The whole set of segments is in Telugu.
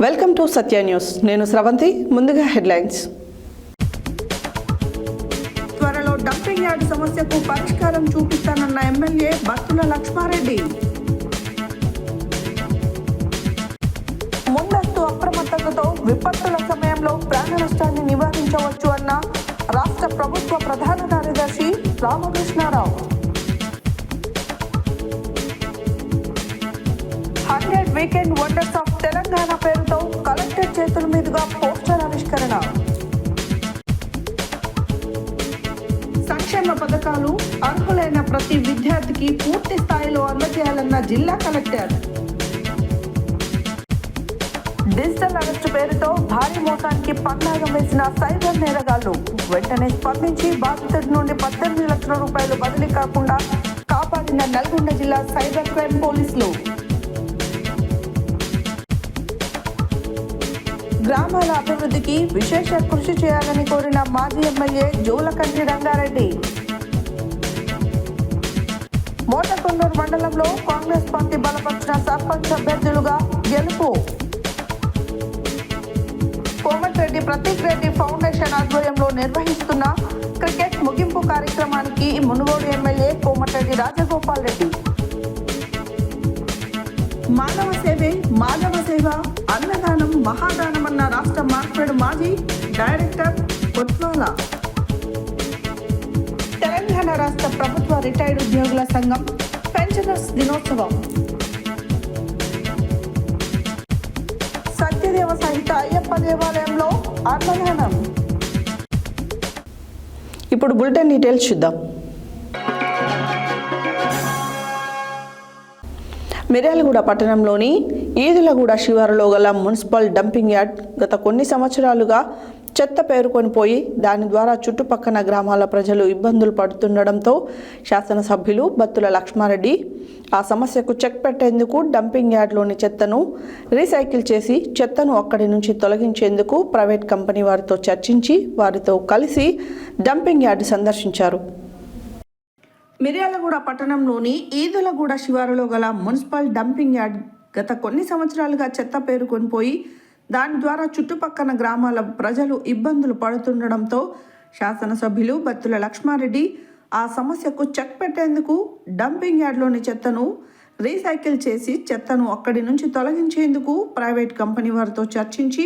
Welcome to Satya news. నేను స్రవంతి. ముందుగా హెడ్లైన్స్. త్వరలో డంపింగ్ యార్డ్ సమస్యకు పరిష్కారం చూపిస్తానన్న ఎమ్మెల్యే బత్తుల లక్ష్మారెడ్డి. ముందస్తు అప్రమత్తతతో విపత్తుల సమయంలో ప్రాణ నష్టాన్ని నివారించవచ్చు అన్న రాష్ట్ర ప్రభుత్వ ప్రధాన కార్యదర్శి Ramakrishnarao. 100 weekend wonders of Telangana పేరుతో కలెక్టర్ చేతుల మీదుగా పోస్టర్ ఆవిష్కరణ. సంక్షేమ పథకాలు అర్హులైన ప్రతి విద్యార్థికి పూర్తి స్థాయిలో అందజేయాలన్న జిల్లా కలెక్టర్. డిజిటల్ అరెస్టు పేరుతో భారీ మోసానికి పన్నాగం వేసిన సైబర్ నేరగాళ్లు వెంటనే స్పందించి బాధితుడి నుండి 18 లక్షల రూపాయలు బదిలీ కాకుండా కాపాడిన నల్గొండ జిల్లా సైబర్ క్రైమ్ పోలీసులు. గ్రామాల అభివృద్ధికి విశేష కృషి చేయాలని కోరిన మాజీ ఎమ్మెల్యే జోలకంటి రంగారెడ్డి. మోటకొండూరు మండలంలో కాంగ్రెస్ పార్టీ బలపరిచిన సర్పంచ్ అభ్యర్థులుగా గెలుపు. కోమటిరెడ్డి ప్రతీక్ రెడ్డి ఫౌండేషన్ ఆధ్వర్యంలో నిర్వహిస్తున్న క్రికెట్ ముగింపు కార్యక్రమానికి మునుగోడు ఎమ్మెల్యే కోమటిరెడ్డి రాజగోపాల్ రెడ్డి. మానవ సేవే మాధవ సేవ, అన్నదానం మహాదానం అన్న రాష్ట్ర మార్కెట్ మాజీ డైరెక్టర్ కొత్వాల. తెలంగాణ రాష్ట్ర ప్రభుత్వ రిటైర్డ్ ఉద్యోగుల సంఘం పెన్షనర్స్ దినోత్సవం. సత్యదేవ సహిత అయ్యప్ప దేవాలయంలో అన్నదానం. ఇప్పుడు బులెటిన్ డీటెయిల్స్ చూద్దాం. మిర్యాలగూడ పట్టణంలోని ఈదులగూడ శివారులో గల మున్సిపల్ డంపింగ్ యార్డ్ గత కొన్ని సంవత్సరాలుగా చెత్త పేరుకొనిపోయి దాని ద్వారా చుట్టుపక్కల గ్రామాల ప్రజలు ఇబ్బందులు పడుతుండడంతో శాసనసభ్యులు బత్తుల లక్ష్మారెడ్డి ఆ సమస్యకు చెక్ పెట్టేందుకు డంపింగ్ యార్డ్లోని చెత్తను రీసైకిల్ చేసి చెత్తను అక్కడి నుంచి తొలగించేందుకు ప్రైవేట్ కంపెనీ వారితో చర్చించి వారితో కలిసి డంపింగ్ యార్డ్ సందర్శించారు. మిర్యాలగూడ పట్టణంలోని ఈదులగూడ శివారులో గల మున్సిపల్ డంపింగ్ యార్డ్ గత కొన్ని సంవత్సరాలుగా చెత్త పేరుకొనిపోయి దాని ద్వారా చుట్టుపక్కల గ్రామాల ప్రజలు ఇబ్బందులు పడుతుండడంతో శాసనసభ్యులు బత్తుల లక్ష్మారెడ్డి ఆ సమస్యకు చెక్ పెట్టేందుకు డంపింగ్ యార్డ్లోని చెత్తను రీసైకిల్ చేసి చెత్తను అక్కడి నుంచి తొలగించేందుకు ప్రైవేట్ కంపెనీ వారితో చర్చించి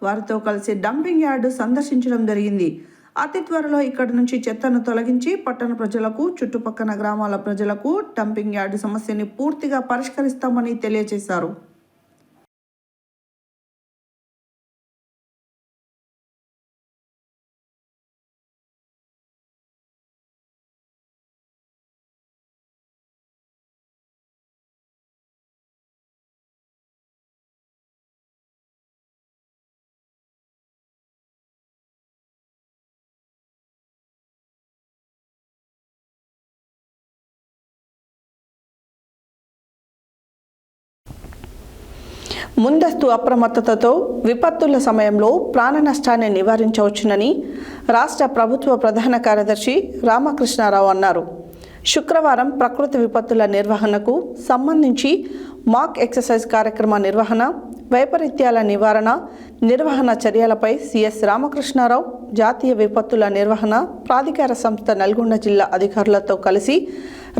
వారితో కలిసి డంపింగ్ యార్డు సందర్శించడం జరిగింది. అతి త్వరలో ఇక్కడి నుంచి చెత్తను తొలగించి పట్టణ ప్రజలకు చుట్టుపక్కల గ్రామాల ప్రజలకు డంపింగ్ యార్డు సమస్యని పూర్తిగా పరిష్కరిస్తామని తెలియజేశారు. ముందస్తు అప్రమత్తతతో విపత్తుల సమయంలో ప్రాణ నష్టాన్ని నివారించవచ్చునని రాష్ట్ర ప్రభుత్వ ప్రధాన కార్యదర్శి రామకృష్ణారావు అన్నారు. శుక్రవారం ప్రకృతి విపత్తుల నిర్వహణకు సంబంధించి మాక్ ఎక్సర్సైజ్ కార్యక్రమ నిర్వహణ, వైపరీత్యాల నిర్వహణ చర్యలపై సిఎస్ రామకృష్ణారావు జాతీయ విపత్తుల నిర్వహణ ప్రాధికార సంస్థ నల్గొండ జిల్లా అధికారులతో కలిసి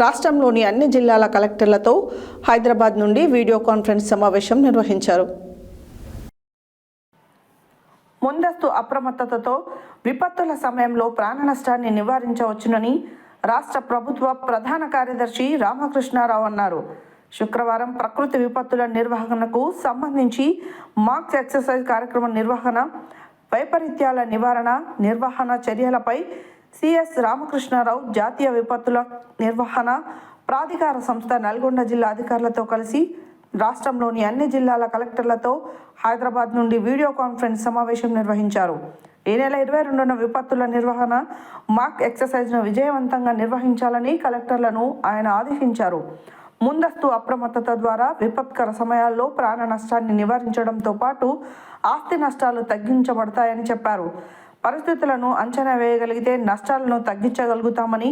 రాష్ట్రంలోని అన్ని జిల్లాల కలెక్టర్లతో హైదరాబాద్ నుండి వీడియో కాన్ఫరెన్స్ సమావేశం నిర్వహించారు. ముందస్తు అప్రమత్తతతో విపత్తుల సమయంలో ప్రాణ నష్టాన్ని నివారించవచ్చునని రాష్ట్ర ప్రభుత్వ ప్రధాన కార్యదర్శి రామకృష్ణారావు అన్నారు. శుక్రవారం ప్రకృతి విపత్తుల నిర్వహణకు సంబంధించి మాక్ ఎక్సర్సైజ్ కార్యక్రమ నిర్వహణ, వైపరీత్యాల నిర్వహణ చర్యలపై సిఎస్ రామకృష్ణారావు జాతీయ విపత్తుల నిర్వహణ ప్రాధికార సంస్థ నల్గొండ జిల్లా అధికారులతో కలిసి రాష్ట్రంలోని అన్ని జిల్లాల కలెక్టర్లతో హైదరాబాద్ నుండి వీడియో కాన్ఫరెన్స్ సమావేశం నిర్వహించారు. ఈ నెల 22న విపత్తుల నిర్వహణ మాక్ ఎక్సర్సైజ్ను విజయవంతంగా నిర్వహించాలని కలెక్టర్లను ఆయన ఆదేశించారు. ముందస్తు అప్రమత్తత ద్వారా విపత్కర సమయాల్లో ప్రాణ నష్టాన్ని నివారించడంతో పాటు ఆస్తి నష్టాలు తగ్గించబడతాయని చెప్పారు. పరిస్థితులను అంచనా వేయగలిగితే నష్టాలను తగ్గించగలుగుతామని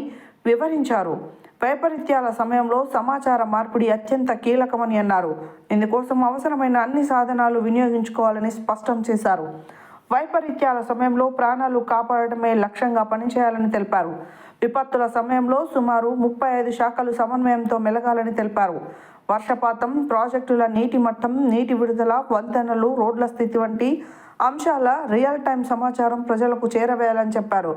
వివరించారు. వైపరీత్యాల సమయంలో సమాచార మార్పిడి అత్యంత కీలకమని అన్నారు. ఇందుకోసం అవసరమైన అన్ని సాధనాలు వినియోగించుకోవాలని స్పష్టం చేశారు. వైపరీత్యాల సమయంలో ప్రాణాలు కాపాడటమే లక్ష్యంగా పనిచేయాలని తెలిపారు. విపత్తుల సమయంలో సుమారు 35 శాఖలు సమన్వయంతో మెలగాలని తెలిపారు. వర్షపాతం, ప్రాజెక్టుల నీటి మట్టం, నీటి విడుదల, వంతెనలు, రోడ్ల స్థితి వంటి అంశాల రియల్ టైం సమాచారం ప్రజలకు చేరవేయాలని చెప్పారు.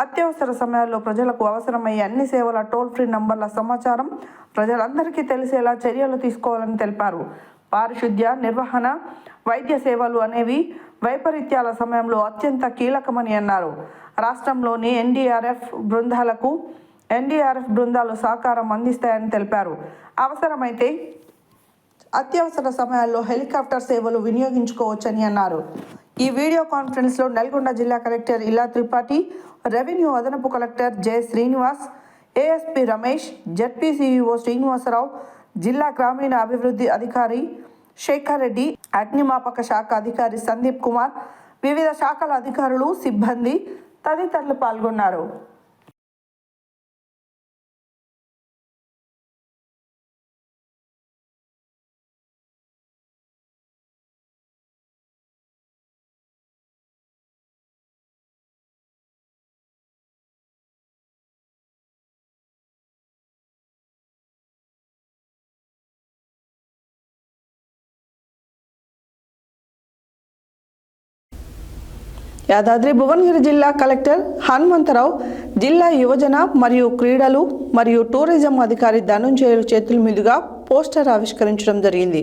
అత్యవసర సమయాల్లో ప్రజలకు అవసరమయ్యే అన్ని సేవల టోల్ ఫ్రీ నంబర్ల సమాచారం ప్రజలందరికీ తెలిసేలా చర్యలు తీసుకోవాలని తెలిపారు. పారిశుద్ధ్య, నిర్వహణ, వైద్య సేవలు అనేవి వైపరీత్యాల సమయంలో అత్యంత కీలకమని అన్నారు. రాష్ట్రంలోని ఎన్డీఆర్ఎఫ్ బృందాలు సహకారం అందిస్తాయని తెలిపారు. అవసరమైతే అత్యవసర సమయాల్లో హెలికాప్టర్ సేవలు వినియోగించుకోవచ్చని అన్నారు. ఈ వీడియో కాన్ఫరెన్స్లో నల్గొండ జిల్లా కలెక్టర్ ఇలా త్రిపాఠి, రెవెన్యూ అదనపు collector J Srinivas, ASP Ramesh, ZP CEO Srinivasarao, జిల్లా గ్రామీణ అభివృద్ధి అధికారి శేఖర్ రెడ్డి, అగ్నిమాపక శాఖ అధికారి సందీప్ కుమార్, వివిధ శాఖల అధికారులు, సిబ్బంది తదితరులు పాల్గొన్నారు. యాదాద్రి భువనగిరి జిల్లా కలెక్టర్ హనుమంతరావు జిల్లా యువజన మరియు క్రీడలు మరియు టూరిజం అధికారి ధనుంజయుల చేతుల మీదుగా పోస్టర్ ఆవిష్కరించడం జరిగింది.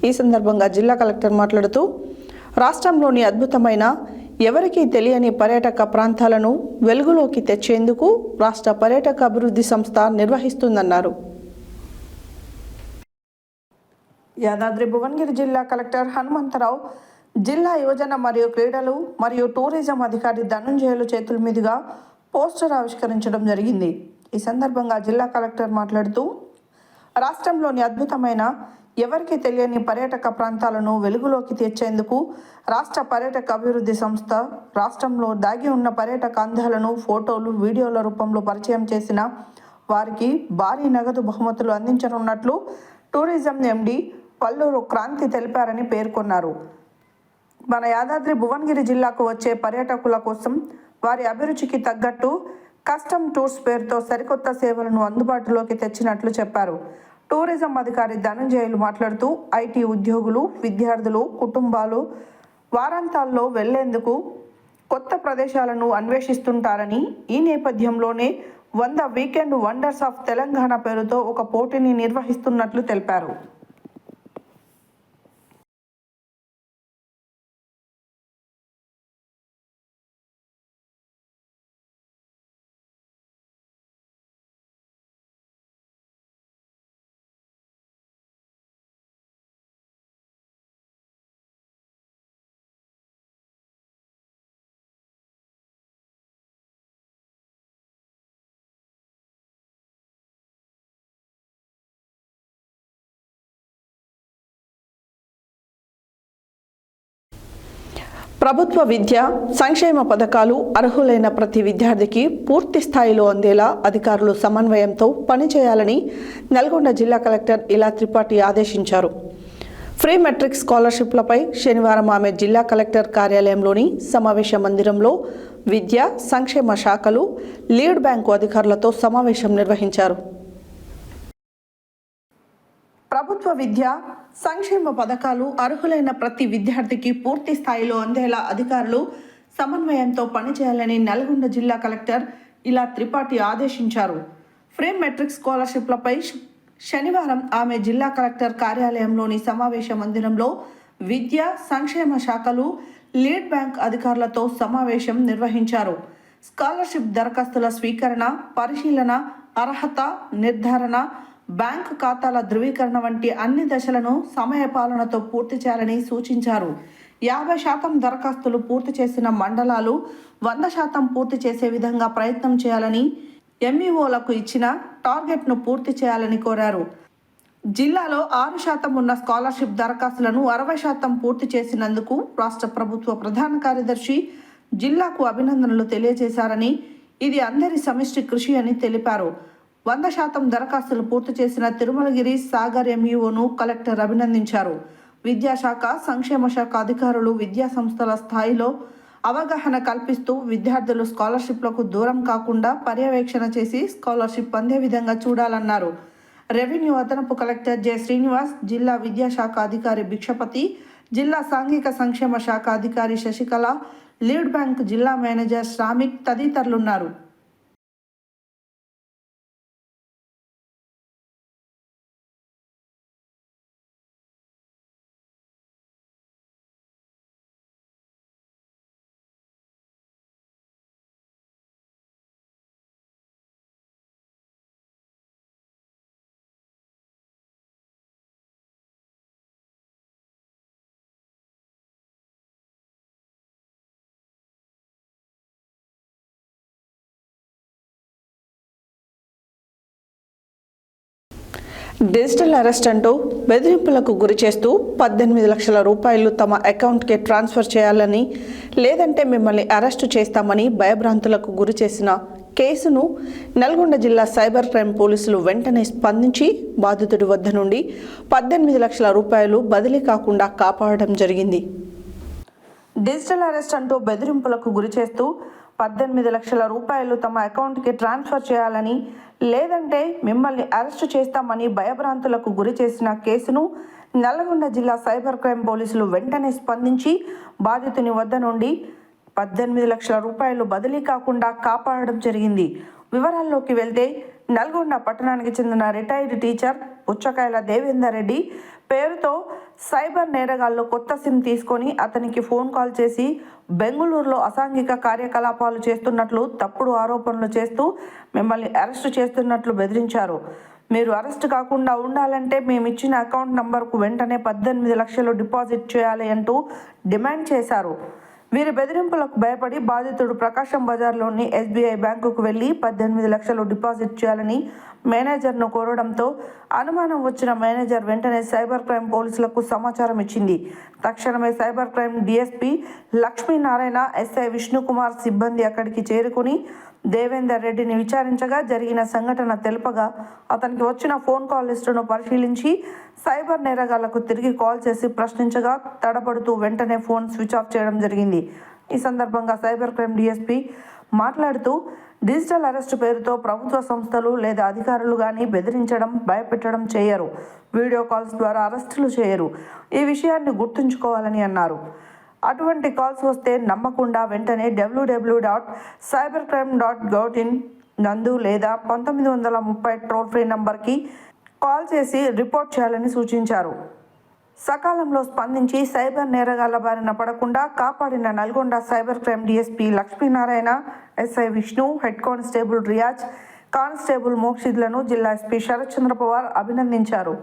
ఈ సందర్భంగా జిల్లా కలెక్టర్ మాట్లాడుతూ రాష్ట్రంలోని అద్భుతమైన ఎవరికీ తెలియని పర్యాటక ప్రాంతాలను వెలుగులోకి తెచ్చేందుకు రాష్ట్ర పర్యాటక అభివృద్ధి సంస్థ నిర్వహిస్తుందన్నారు. యాదాద్రి భువనగిరి జిల్లా కలెక్టర్ హనుమంతరావు జిల్లా యువజన మరియు క్రీడలు మరియు టూరిజం అధికారి ధనుంజయుల చేతుల మీదుగా పోస్టర్ ఆవిష్కరించడం జరిగింది. ఈ సందర్భంగా జిల్లా కలెక్టర్ మాట్లాడుతూ రాష్ట్రంలోని అద్భుతమైన ఎవరికి తెలియని పర్యాటక ప్రాంతాలను వెలుగులోకి తెచ్చేందుకు రాష్ట్ర పర్యాటక అభివృద్ధి సంస్థ రాష్ట్రంలో దాగి ఉన్న పర్యాటక అందాలను ఫోటోలు, వీడియోల రూపంలో పరిచయం చేసిన వారికి భారీ నగదు బహుమతులు అందించనున్నట్లు టూరిజం ఎండీ పల్లూరు క్రాంతి తెలిపారని పేర్కొన్నారు. మన యాదాద్రి భువనగిరి జిల్లాకు వచ్చే పర్యాటకుల కోసం వారి అభిరుచికి తగ్గట్టు కస్టమ్ టూర్స్ పేరుతో సరికొత్త సేవలను అందుబాటులోకి తెచ్చినట్లు చెప్పారు. టూరిజం అధికారి ధనంజయులు మాట్లాడుతూ ఐటీ ఉద్యోగులు, విద్యార్థులు, కుటుంబాలు వారాంతాల్లో వెళ్లేందుకు కొత్త ప్రదేశాలను అన్వేషిస్తుంటారని, ఈ నేపథ్యంలోనే 100 వీకెండ్ వండర్స్ ఆఫ్ తెలంగాణ పేరుతో ఒక పోటీని నిర్వహిస్తున్నట్లు తెలిపారు. ప్రభుత్వ విద్య సంక్షేమ పథకాలు అర్హులైన ప్రతి విద్యార్థికి పూర్తి స్థాయిలో అందేలా అధికారులు సమన్వయంతో పనిచేయాలని నల్గొండ జిల్లా కలెక్టర్ ఇలా త్రిపాఠి ఆదేశించారు. ఫ్రీ మెట్రిక్ స్కాలర్షిప్లపై శనివారం ఆమె జిల్లా కలెక్టర్ కార్యాలయంలోని సమావేశ మందిరంలో విద్య, సంక్షేమ శాఖలు, లీడ్ బ్యాంకు అధికారులతో సమావేశం నిర్వహించారు. ప్రభుత్వ విద్య సంక్షేమ పథకాలు అర్హులైన ప్రతి విద్యార్థికి పూర్తి స్థాయిలో అందేలా అధికారులు సమన్వయంతో పనిచేయాలని నల్గొండ జిల్లా కలెక్టర్ ఇలా త్రిపాఠి ఆదేశించారు. ఫ్రీ మెట్రిక్ స్కాలర్షిప్లపై శనివారం ఆమె జిల్లా కలెక్టర్ కార్యాలయంలోని సమావేశ మందిరంలో విద్య, సంక్షేమ శాఖలు, లీడ్ బ్యాంక్ అధికారులతో సమావేశం నిర్వహించారు. స్కాలర్షిప్ దరఖాస్తుల స్వీకరణ, పరిశీలన, అర్హత నిర్ధారణ, బ్యాంకు ఖాతాల ధృవీకరణ వంటి అన్ని దశలను సమయపాలనతో పూర్తి చేయాలని సూచించారు. 50% దరఖాస్తులు పూర్తి చేసిన మండలాలు 100% పూర్తి చేసే విధంగా ప్రయత్నం చేయాలని, ఎంఈఓలకు ఇచ్చిన టార్గెట్ను పూర్తి చేయాలని కోరారు. జిల్లాలో 6% ఉన్న స్కాలర్షిప్ దరఖాస్తులను 60% పూర్తి చేసినందుకు రాష్ట్ర ప్రభుత్వ ప్రధాన కార్యదర్శి జిల్లాకు అభినందనలు తెలియజేశారని, ఇది అందరి సమిష్టి కృషి అని తెలిపారు. 100% దరఖాస్తులు పూర్తి చేసిన తిరుమలగిరి సాగర్ ఎంఈఓను కలెక్టర్ అభినందించారు. విద్యాశాఖ, సంక్షేమ శాఖ అధికారులు విద్యా సంస్థల స్థాయిలో అవగాహన కల్పిస్తూ విద్యార్థులు స్కాలర్షిప్లకు దూరం కాకుండా పర్యవేక్షణ చేసి స్కాలర్షిప్ అందే విధంగా చూడాలన్నారు. రెవెన్యూ అదనపు కలెక్టర్ జె శ్రీనివాస్, జిల్లా విద్యాశాఖ అధికారి భిక్షపతి, జిల్లా సాంఘిక సంక్షేమ శాఖ అధికారి శశికళ, లీడ్ బ్యాంక్ జిల్లా మేనేజర్ శ్రామిక్ తదితరులున్నారు. డిజిటల్ అరెస్ట్ అంటూ బెదిరింపులకు గురి చేస్తూ 18 లక్షల రూపాయలు తమ అకౌంట్కి ట్రాన్స్ఫర్ చేయాలని, లేదంటే మిమ్మల్ని అరెస్టు చేస్తామని భయభ్రాంతులకు గురి చేసిన కేసును నల్గొండ జిల్లా సైబర్ క్రైమ్ పోలీసులు వెంటనే స్పందించి బాధితుడి వద్ద నుండి 18 లక్షల రూపాయలు బదిలీ కాకుండా కాపాడడం జరిగింది. డిజిటల్ అరెస్ట్ అంటూ బెదిరింపులకు గురి చేస్తూ 18 లక్షల రూపాయలు తమ అకౌంట్కి ట్రాన్స్ఫర్ చేయాలని, లేదంటే మిమ్మల్ని అరెస్టు చేస్తామని భయభ్రాంతులకు గురి చేసిన కేసును నల్గొండ జిల్లా సైబర్ క్రైమ్ పోలీసులు వెంటనే స్పందించి బాధితుని వద్ద నుండి 18 లక్షల రూపాయలు బదిలీ కాకుండా కాపాడడం జరిగింది. వివరాల్లోకి వెళ్తే నల్గొండ పట్టణానికి చెందిన రిటైర్డ్ టీచర్ పుచ్చకాయల దేవేందర్ రెడ్డి పేరుతో సైబర్ నేరగాళ్లు కొత్త సిమ్ తీసుకొని అతనికి ఫోన్ కాల్ చేసి బెంగళూరులో అసాంఘిక కార్యకలాపాలు చేస్తున్నట్లు తప్పుడు ఆరోపణలు చేస్తూ మిమ్మల్ని అరెస్టు చేస్తున్నట్లు బెదిరించారు. మీరు అరెస్ట్ కాకుండా ఉండాలంటే మేమిచ్చిన అకౌంట్ నంబర్కు వెంటనే 18 లక్షలు డిపాజిట్ చేయాలి అంటూ డిమాండ్ చేశారు. వీరి బెదిరింపులకు భయపడి బాధితుడు ప్రకాశం బజార్లోని SBI బ్యాంకుకు వెళ్లి 18 లక్షలు డిపాజిట్ చేయాలని మేనేజర్ను కోరడంతో అనుమానం వచ్చిన మేనేజర్ వెంటనే సైబర్ క్రైమ్ పోలీసులకు సమాచారం ఇచ్చింది. తక్షణమే cyber crime DSP Lakshminarayana, SI Vishnukumar సిబ్బంది అక్కడికి చేరుకుని దేవేందర్ రెడ్డిని విచారించగా జరిగిన సంఘటన తెలుపగా అతనికి వచ్చిన ఫోన్ కాల్ లిస్టును పరిశీలించి సైబర్ నేరగాళ్లకు తిరిగి కాల్ చేసి ప్రశ్నించగా తడబడుతూ వెంటనే ఫోన్ స్విచ్ ఆఫ్ చేయడం జరిగింది. ఈ సందర్భంగా సైబర్ క్రైమ్ DSP మాట్లాడుతూ డిజిటల్ అరెస్ట్ పేరుతో ప్రభుత్వ సంస్థలు లేదా అధికారులు కానీ బెదిరించడం, భయపెట్టడం చేయరు. వీడియో కాల్స్ ద్వారా అరెస్టులు చేయరు. ఈ విషయాన్ని గుర్తుంచుకోవాలని అన్నారు. అటువంటి కాల్స్ వస్తే నమ్మకుండా వెంటనే www.cybercrime.gov.in నందు లేదా 1930 టోల్ ఫ్రీ నంబర్కి కాల్ చేసి రిపోర్ట్ చేయాలని సూచించారు. సకాలంలో స్పందించి సైబర్ నేరగాళ్ల బారిన పడకుండా కాపాడిన Nalgonda cyber crime DSP Lakshminarayana, SI Vishnu, head constable Riyaz, constable మోక్షిద్లను జిల్లా SP శరత్ చంద్ర పవార్ అభినందించారు.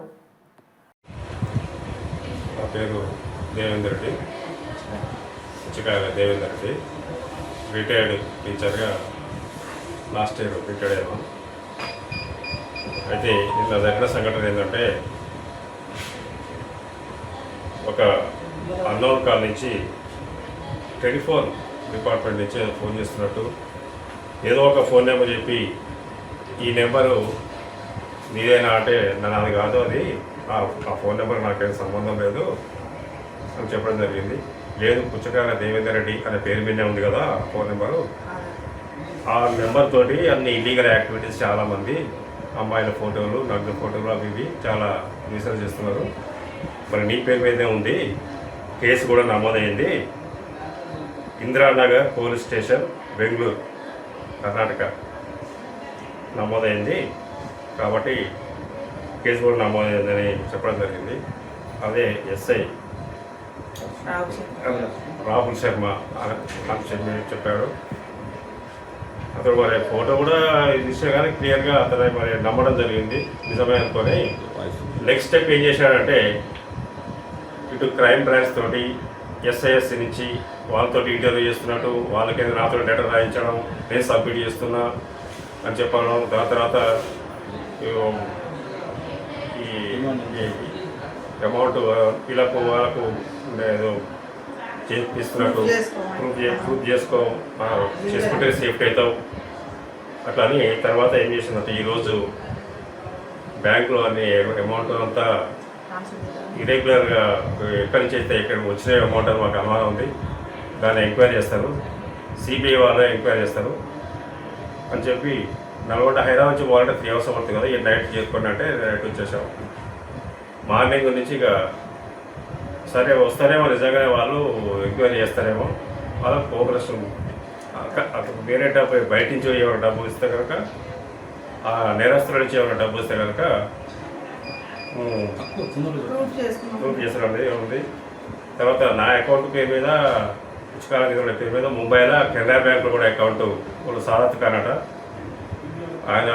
దేవేందర్ రెడ్డి రిటైర్డ్ టీచర్గా లాస్ట్ ఇయర్ రిటైర్డ్ అయ్యాను. అయితే నిన్న జరిగిన సంఘటన ఏంటంటే, ఒక అన్నోన్ కాల్ నుంచి టెలిఫోన్ డిపార్ట్మెంట్ నుంచి ఫోన్ చేస్తున్నట్టు ఏదో ఒక ఫోన్ నెంబర్ చెప్పి, ఈ నెంబరు నీదేనా అంటే నాది కాదు, అది ఆ ఫోన్ నెంబర్ నాకేం సంబంధం లేదు అని చెప్పడం జరిగింది. లేదు, పుచ్చకాయల దేవేందర్ రెడ్డి అనే పేరు మీదే ఉంది కదా ఫోన్ నెంబరు, ఆ నెంబర్ తోటి అన్ని ఇల్లీగల్ యాక్టివిటీస్ చాలామంది అమ్మాయిల ఫోటోలు, నగ్న ఫోటోలు అవి ఇవి చాలా రీసెర్చ్ చేస్తున్నారు. మరి నీ పేరు మీదే ఉంది, కేసు కూడా నమోదైంది. ఇందిరానగర్ పోలీస్ స్టేషన్, బెంగళూరు, కర్ణాటక నమోదైంది. కాబట్టి కేసు కూడా నమోదైందని చెప్పడం జరిగింది. అదే SI రాహుల్ శర్మ చెప్పాడు. అతడు మరి ఫోటో కూడా ఇస్తే కానీ క్లియర్గా అతను మరి నమ్మడం జరిగింది, నిజమే అనుకొని. నెక్స్ట్ స్టెప్ ఏం చేశాడంటే, ఇటు క్రైమ్ బ్రాంచ్ తోటి SIS నుంచి వాళ్ళతోటి ఇంటర్వ్యూ చేస్తున్నట్టు, వాళ్ళకి నాతో లెటర్ రాయించడం, నేను సబ్మిట్ చేస్తున్నా అని చెప్పడం. దాని తర్వాత ఈ అమౌంట్ వీళ్ళకు వాళ్ళకు ఏదో చేపిస్తున్నట్టు, ప్రూఫ్ చేసుకుంటే సేఫ్టీ అవుతావు అట్లా అని తర్వాత ఏం చేసిందంటే ఈరోజు బ్యాంకులో అన్ని అమౌంట్ అంతా ఇరెగ్యులర్గా ఎక్కడి నుంచి అయితే ఇక్కడ వచ్చిన అమౌంట్ అని మాకు అనుమానం ఉంది, దాన్ని ఎంక్వైరీ చేస్తారు, సిబిఐ వాళ్ళే ఎంక్వైరీ చేస్తారు అని చెప్పి నల్గొండ హైదరాబాద్ నుంచి పోవాలంటే 3 hours పడుతుంది కదా, ఈ నైట్ చేసుకోండి అంటే నైట్ వచ్చేసాం. మార్నింగ్ నుంచి ఇక సరే వస్తారేమో, నిజంగానే వాళ్ళు ఎంక్వైరీ చేస్తారేమో, వాళ్ళకి కోఆపరేషన్ వేరే డబ్బు బయట నుంచి ఏమైనా డబ్బు ఇస్తే కనుక, ఆ నేరస్తుల నుంచి ఏమైనా డబ్బు ఇస్తే కనుక ప్రూఫ్ చేస్తారండి ఏముంది. తర్వాత నా అకౌంట్ పేరు మీద పుచ్చుకాల పేరు మీద ముంబైలో కెనరా బ్యాంకులో కూడా అకౌంట్ వాళ్ళు సారథ్ కానట. ఆయన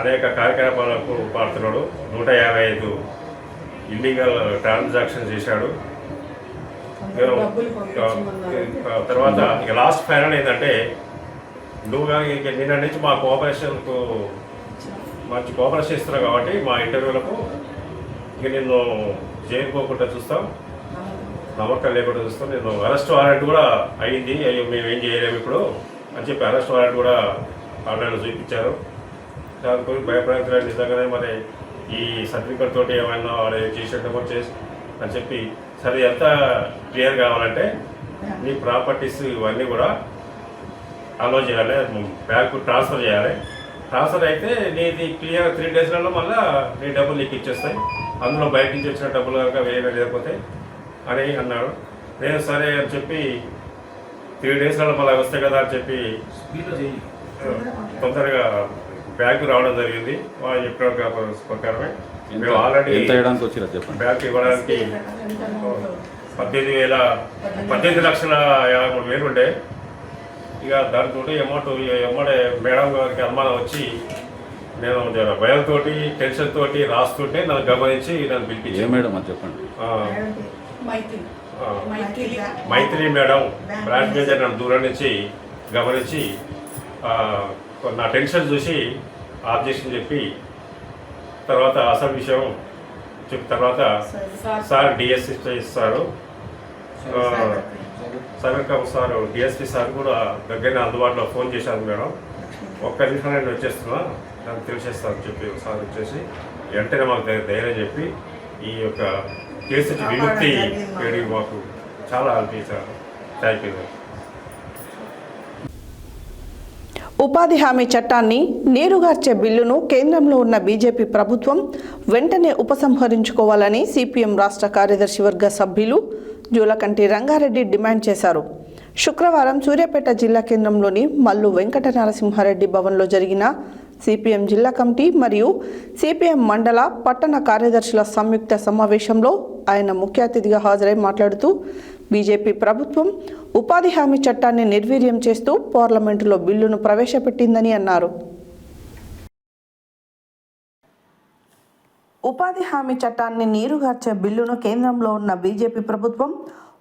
అనేక కార్యకలాపాలకు పాడుతున్నాడు, 155 ఇల్లీగల్ ట్రాన్సాక్షన్ చేశాడు. తర్వాత ఇక లాస్ట్ ఫైనల్ ఏంటంటే, నువ్వు కానీ నిన్న నుంచి మా కోఆపరేషన్కు మంచి కోఆపరేషన్ ఇస్తున్నావు కాబట్టి మా ఇంటర్వ్యూలకు ఇక నిన్ను చేయకపోకుండా చూస్తాం, నమ్మకం లేకుండా చూస్తాం. నేను అరెస్ట్ వారెంట్ కూడా అయ్యింది, అయ్యో మేము ఏం చేయలేము ఇప్పుడు అని చెప్పి అరెస్ట్ వారెంట్ కూడా ఆన్లైన్లో చూపించారు. దాని గురించి భయపడలేదు, నిజంగానే మరి ఈ సర్టిఫికెట్ తోటి ఏమైనా వాళ్ళు చేసేటప్పుడు చేసి అని చెప్పి, సరే ఎంత క్లియర్ కావాలంటే నీ ప్రాపర్టీస్ ఇవన్నీ కూడా అలో చేయాలి, బ్యాంకు ట్రాన్స్ఫర్ చేయాలి. ట్రాన్స్ఫర్ అయితే నీది క్లియర్ 3 daysలలో మళ్ళీ నీ డబ్బులు నీకు ఇచ్చేస్తాయి, అందులో బయట నుంచి వచ్చిన డబ్బులు కనుక వేరే లేకపోతే అని అన్నాడు. నేను సరే అని చెప్పి 3 daysలలో మళ్ళీ వస్తాయి కదా అని చెప్పి తొందరగా బ్యాంకు రావడం జరిగింది. వాళ్ళు చెప్పిన ప్రకారమే మేము ఆల్రెడీ బ్యాంకు ఇవ్వడానికి 18,53,000 ఉండే. ఇక దానితో అమౌంట్ ఎమ్మడే మేడం గారికి అనుమానం వచ్చి, నేను భయంతో టెన్షన్ తోటి రాస్తుంటే నన్ను గమనించి నన్ను పిలిపించి మేడం అని చెప్పండి. మైత్రి మేడం బ్రాంచ్ మేనేజర్ నన్ను దూరం నుంచి గమనించి నా టెన్షన్ చూసి ఆబ్జెక్షన్ చెప్పి తర్వాత అసలు విషయం చెప్పిన తర్వాత సార్ డిఎస్పీ ఇస్తారు, సాగర్ సార్ డిఎస్పీ సార్ కూడా దగ్గరనే అందుబాటులో ఫోన్ చేశాను. మేడం ఒక్క నిమిషం నేను వచ్చేస్తున్నా, నాకు తెలిసేస్తాను చెప్పి సార్ వచ్చేసి వెంటనే మాకు ధైర్యం చెప్పి ఈ యొక్క కేసు నుంచి విముక్తి చేయడం మాకు చాలా అనిపించారు. Thank you. ఉపాధి హామీ చట్టాన్ని నీరుగార్చే బిల్లును కేంద్రంలో ఉన్న బీజేపీ ప్రభుత్వం వెంటనే ఉపసంహరించుకోవాలని సిపిఎం రాష్ట్ర కార్యదర్శి వర్గ సభ్యులు జూలకంటి రంగారెడ్డి డిమాండ్ చేశారు. శుక్రవారం సూర్యాపేట జిల్లా కేంద్రంలోని మల్లు వెంకట నరసింహారెడ్డి భవన్లో జరిగిన సిపిఎం జిల్లా కమిటీ మరియు సిపిఎం మండల పట్టణ కార్యదర్శుల సంయుక్త సమావేశంలో ఆయన ముఖ్య అతిథిగా హాజరై మాట్లాడుతూ, బీజేపీ ప్రభుత్వం ఉపాధి హామీ చట్టాన్ని నిర్వీర్యం చేస్తూ పార్లమెంటులో బిల్లును ప్రవేశపెట్టిందని అన్నారు. ఉపాధి హామీ చట్టాన్ని నీరుగార్చే బిల్లును కేంద్రంలో ఉన్న బీజేపీ ప్రభుత్వం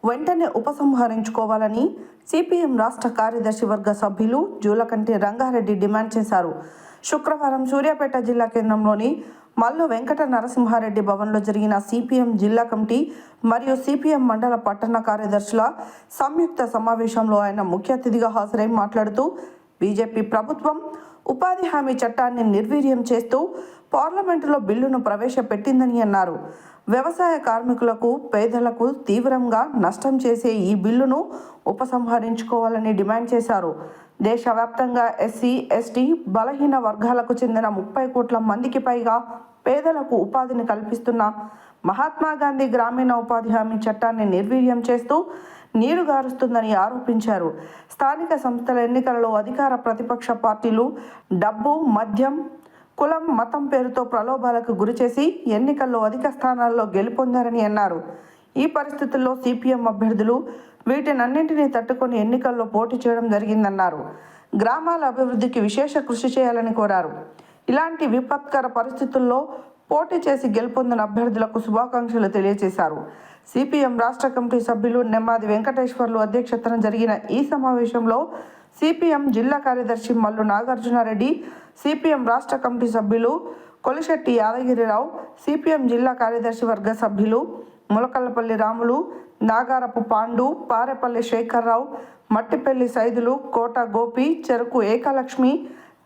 వెంటనే ఉపసంహరించుకోవాలని సిపిఎం రాష్ట్ర కార్యదర్శి వర్గ సభ్యులు జూలకంటి రంగారెడ్డి డిమాండ్ చేశారు. శుక్రవారం సూర్యాపేట జిల్లా కేంద్రంలోని మల్లు వెంకట నరసింహారెడ్డి భవన్లో జరిగిన సిపిఎం జిల్లా కమిటీ మరియు సిపిఎం మండల పట్టణ కార్యదర్శుల సంయుక్త సమావేశంలో ఆయన ముఖ్య అతిథిగా హాజరై మాట్లాడుతూ, బీజేపీ ప్రభుత్వం ఉపాధి హామీ చట్టాన్ని నిర్వీర్యం చేస్తూ పార్లమెంటులో బిల్లును ప్రవేశపెట్టిందని అన్నారు. వ్యవసాయ కార్మికులకు, పేదలకు తీవ్రంగా నష్టం చేసే ఈ బిల్లును ఉపసంహరించుకోవాలని డిమాండ్ చేశారు. దేశవ్యాప్తంగా ఎస్సీ, ఎస్టీ, బలహీన వర్గాలకు చెందిన 30 కోట్ల మందికి పైగా పేదలకు ఉపాధిని కల్పిస్తున్న మహాత్మా గాంధీ గ్రామీణ ఉపాధి హామీ చట్టాన్ని నిర్వీర్యం చేస్తూ నీరుగారుస్తుందని ఆరోపించారు. స్థానిక సంస్థల ఎన్నికలలో అధికార ప్రతిపక్ష పార్టీలు డబ్బు, మద్యం, కులం, మతం పేరుతో ప్రలోభాలకు గురిచేసి ఎన్నికల్లో అధిక స్థానాల్లో గెలుపొందారని అన్నారు. ఈ పరిస్థితుల్లో సిపిఎం అభ్యర్థులు వీటినన్నింటినీ తట్టుకొని ఎన్నికల్లో పోటీ చేయడం జరిగిందన్నారు. గ్రామాల అభివృద్ధికి విశేష కృషి చేయాలని కోరారు. ఇలాంటి విపత్కర పరిస్థితుల్లో పోటీ చేసి గెలుపొందిన అభ్యర్థులకు శుభాకాంక్షలు తెలియజేశారు. సిపిఎం రాష్ట్ర కమిటీ సభ్యులు నెమ్మాది వెంకటేశ్వర్లు అధ్యక్షతన జరిగిన ఈ సమావేశంలో సిపిఎం జిల్లా కార్యదర్శి మల్లు నాగార్జునారెడ్డి, సిపిఎం రాష్ట్ర కమిటీ సభ్యులు కొలిశెట్టి యాదగిరిరావు, సిపిఎం జిల్లా కార్యదర్శి వర్గ సభ్యులు ములకల్లపల్లి రాములు, నాగారపు పాండు, పారేపల్లి శేఖర్రావు, మట్టిపల్లి సైదులు, కోట గోపి, చెరుకు ఏకలక్ష్మి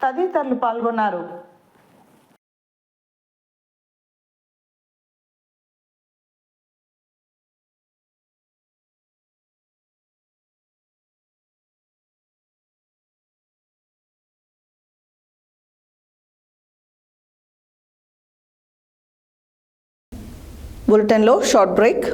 తదితరులు పాల్గొన్నారు. బులెటిన్లో short break.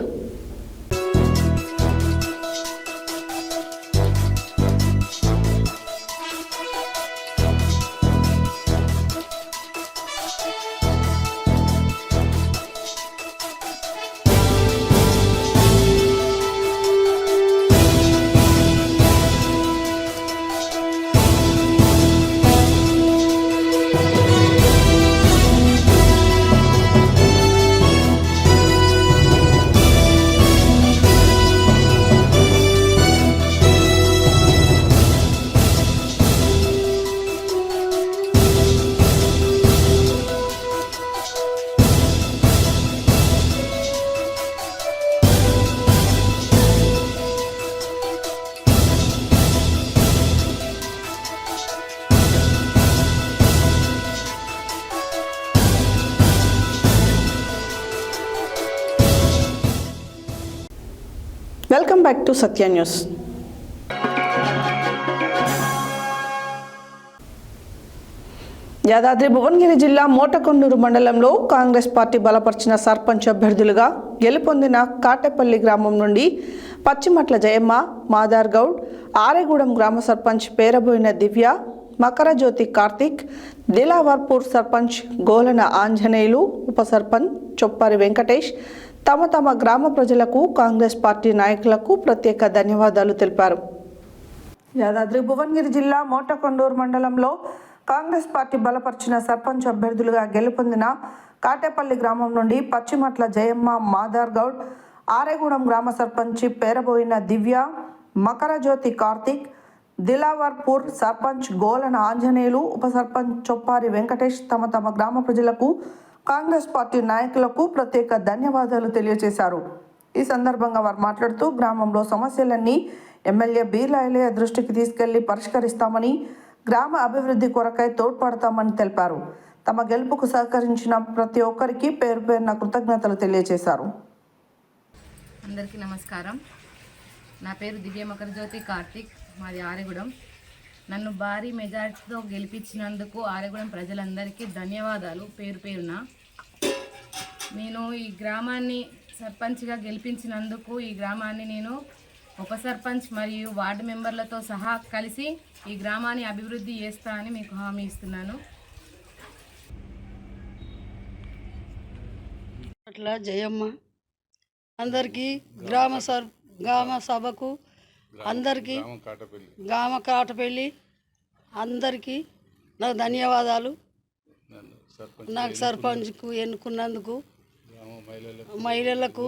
Welcome back to Satya news. Yadadri Bhuvanagiri జిల్లా మోటకొండూరు మండలంలో కాంగ్రెస్ పార్టీ బలపరిచిన సర్పంచ్ అభ్యర్థులుగా గెలుపొందిన కాటేపల్లి గ్రామం నుండి పచ్చిమట్ల జయమ్మ, మాదార్ గౌడ్, ఆరేగూడెం గ్రామ సర్పంచ్ పేరబోయిన దివ్య, మకరజ్యోతి కార్తిక్, దిలావర్పూర్ సర్పంచ్ గోలన ఆంజనేయులు, ఉప సర్పంచ్ చొప్పారి వెంకటేష్ తమ తమ గ్రామ ప్రజలకు, కాంగ్రెస్ పార్టీ నాయకులకు ప్రత్యేక ధన్యవాదాలు తెలిపారు. యాదాద్రి భువనగిరి జిల్లా మోటకొండూరు మండలంలో కాంగ్రెస్ పార్టీ బలపరిచిన సర్పంచ్ అభ్యర్థులుగా గెలుపొందిన కాటేపల్లి గ్రామం నుండి పచ్చిమట్ల జయమ్మ, మాదార్ గౌడ్, ఆరేగూడెం గ్రామ సర్పంచ్ పేరబోయిన దివ్య, మకరజ్యోతి కార్తిక్, దిలావర్పూర్ సర్పంచ్ గోలన ఆంజనేయులు, ఉప సర్పంచ్ చొప్పారి వెంకటేష్ తమ తమ గ్రామ ప్రజలకు, కాంగ్రెస్ పార్టీ నాయకులకు ప్రత్యేక ధన్యవాదాలు తెలియజేశారు. ఈ సందర్భంగా వారు మాట్లాడుతూ గ్రామంలో సమస్యలన్నీ ఎమ్మెల్యే బీర్లా ఐలయ్య దృష్టికి తీసుకెళ్లి పరిష్కరిస్తామని, గ్రామ అభివృద్ధి కొరకై తోడ్పడతామని తెలిపారు. తమ గెలుపుకు సహకరించిన ప్రతి ఒక్కరికి పేరు పేరున కృతజ్ఞతలు తెలియజేశారు. అందరికీ నమస్కారం. నా పేరు దివ్య మకరజ్యోతి కార్తిక్, మాది ఆరేగూడెం. నన్ను భారీ మెజార్టీతో గెలిపించినందుకు ఆరేగూడెం ప్రజలందరికీ ధన్యవాదాలు పేరు పేరున. నేను ఈ గ్రామాన్ని సర్పంచ్గా గెలిపించినందుకు ఈ గ్రామాన్ని నేను ఉప సర్పంచ్ మరియు వార్డు మెంబర్లతో సహా కలిసి ఈ గ్రామాన్ని అభివృద్ధి చేస్తా అని మీకు హామీ ఇస్తున్నాను. అట్లా జయమ్మ అందరికీ గ్రామ సభకు అందరికీ గ్రామ కాటపల్లి అందరికీ నాకు ధన్యవాదాలు. నాకు సర్పంచ్కు ఎన్నుకున్నందుకు, మహిళలకు,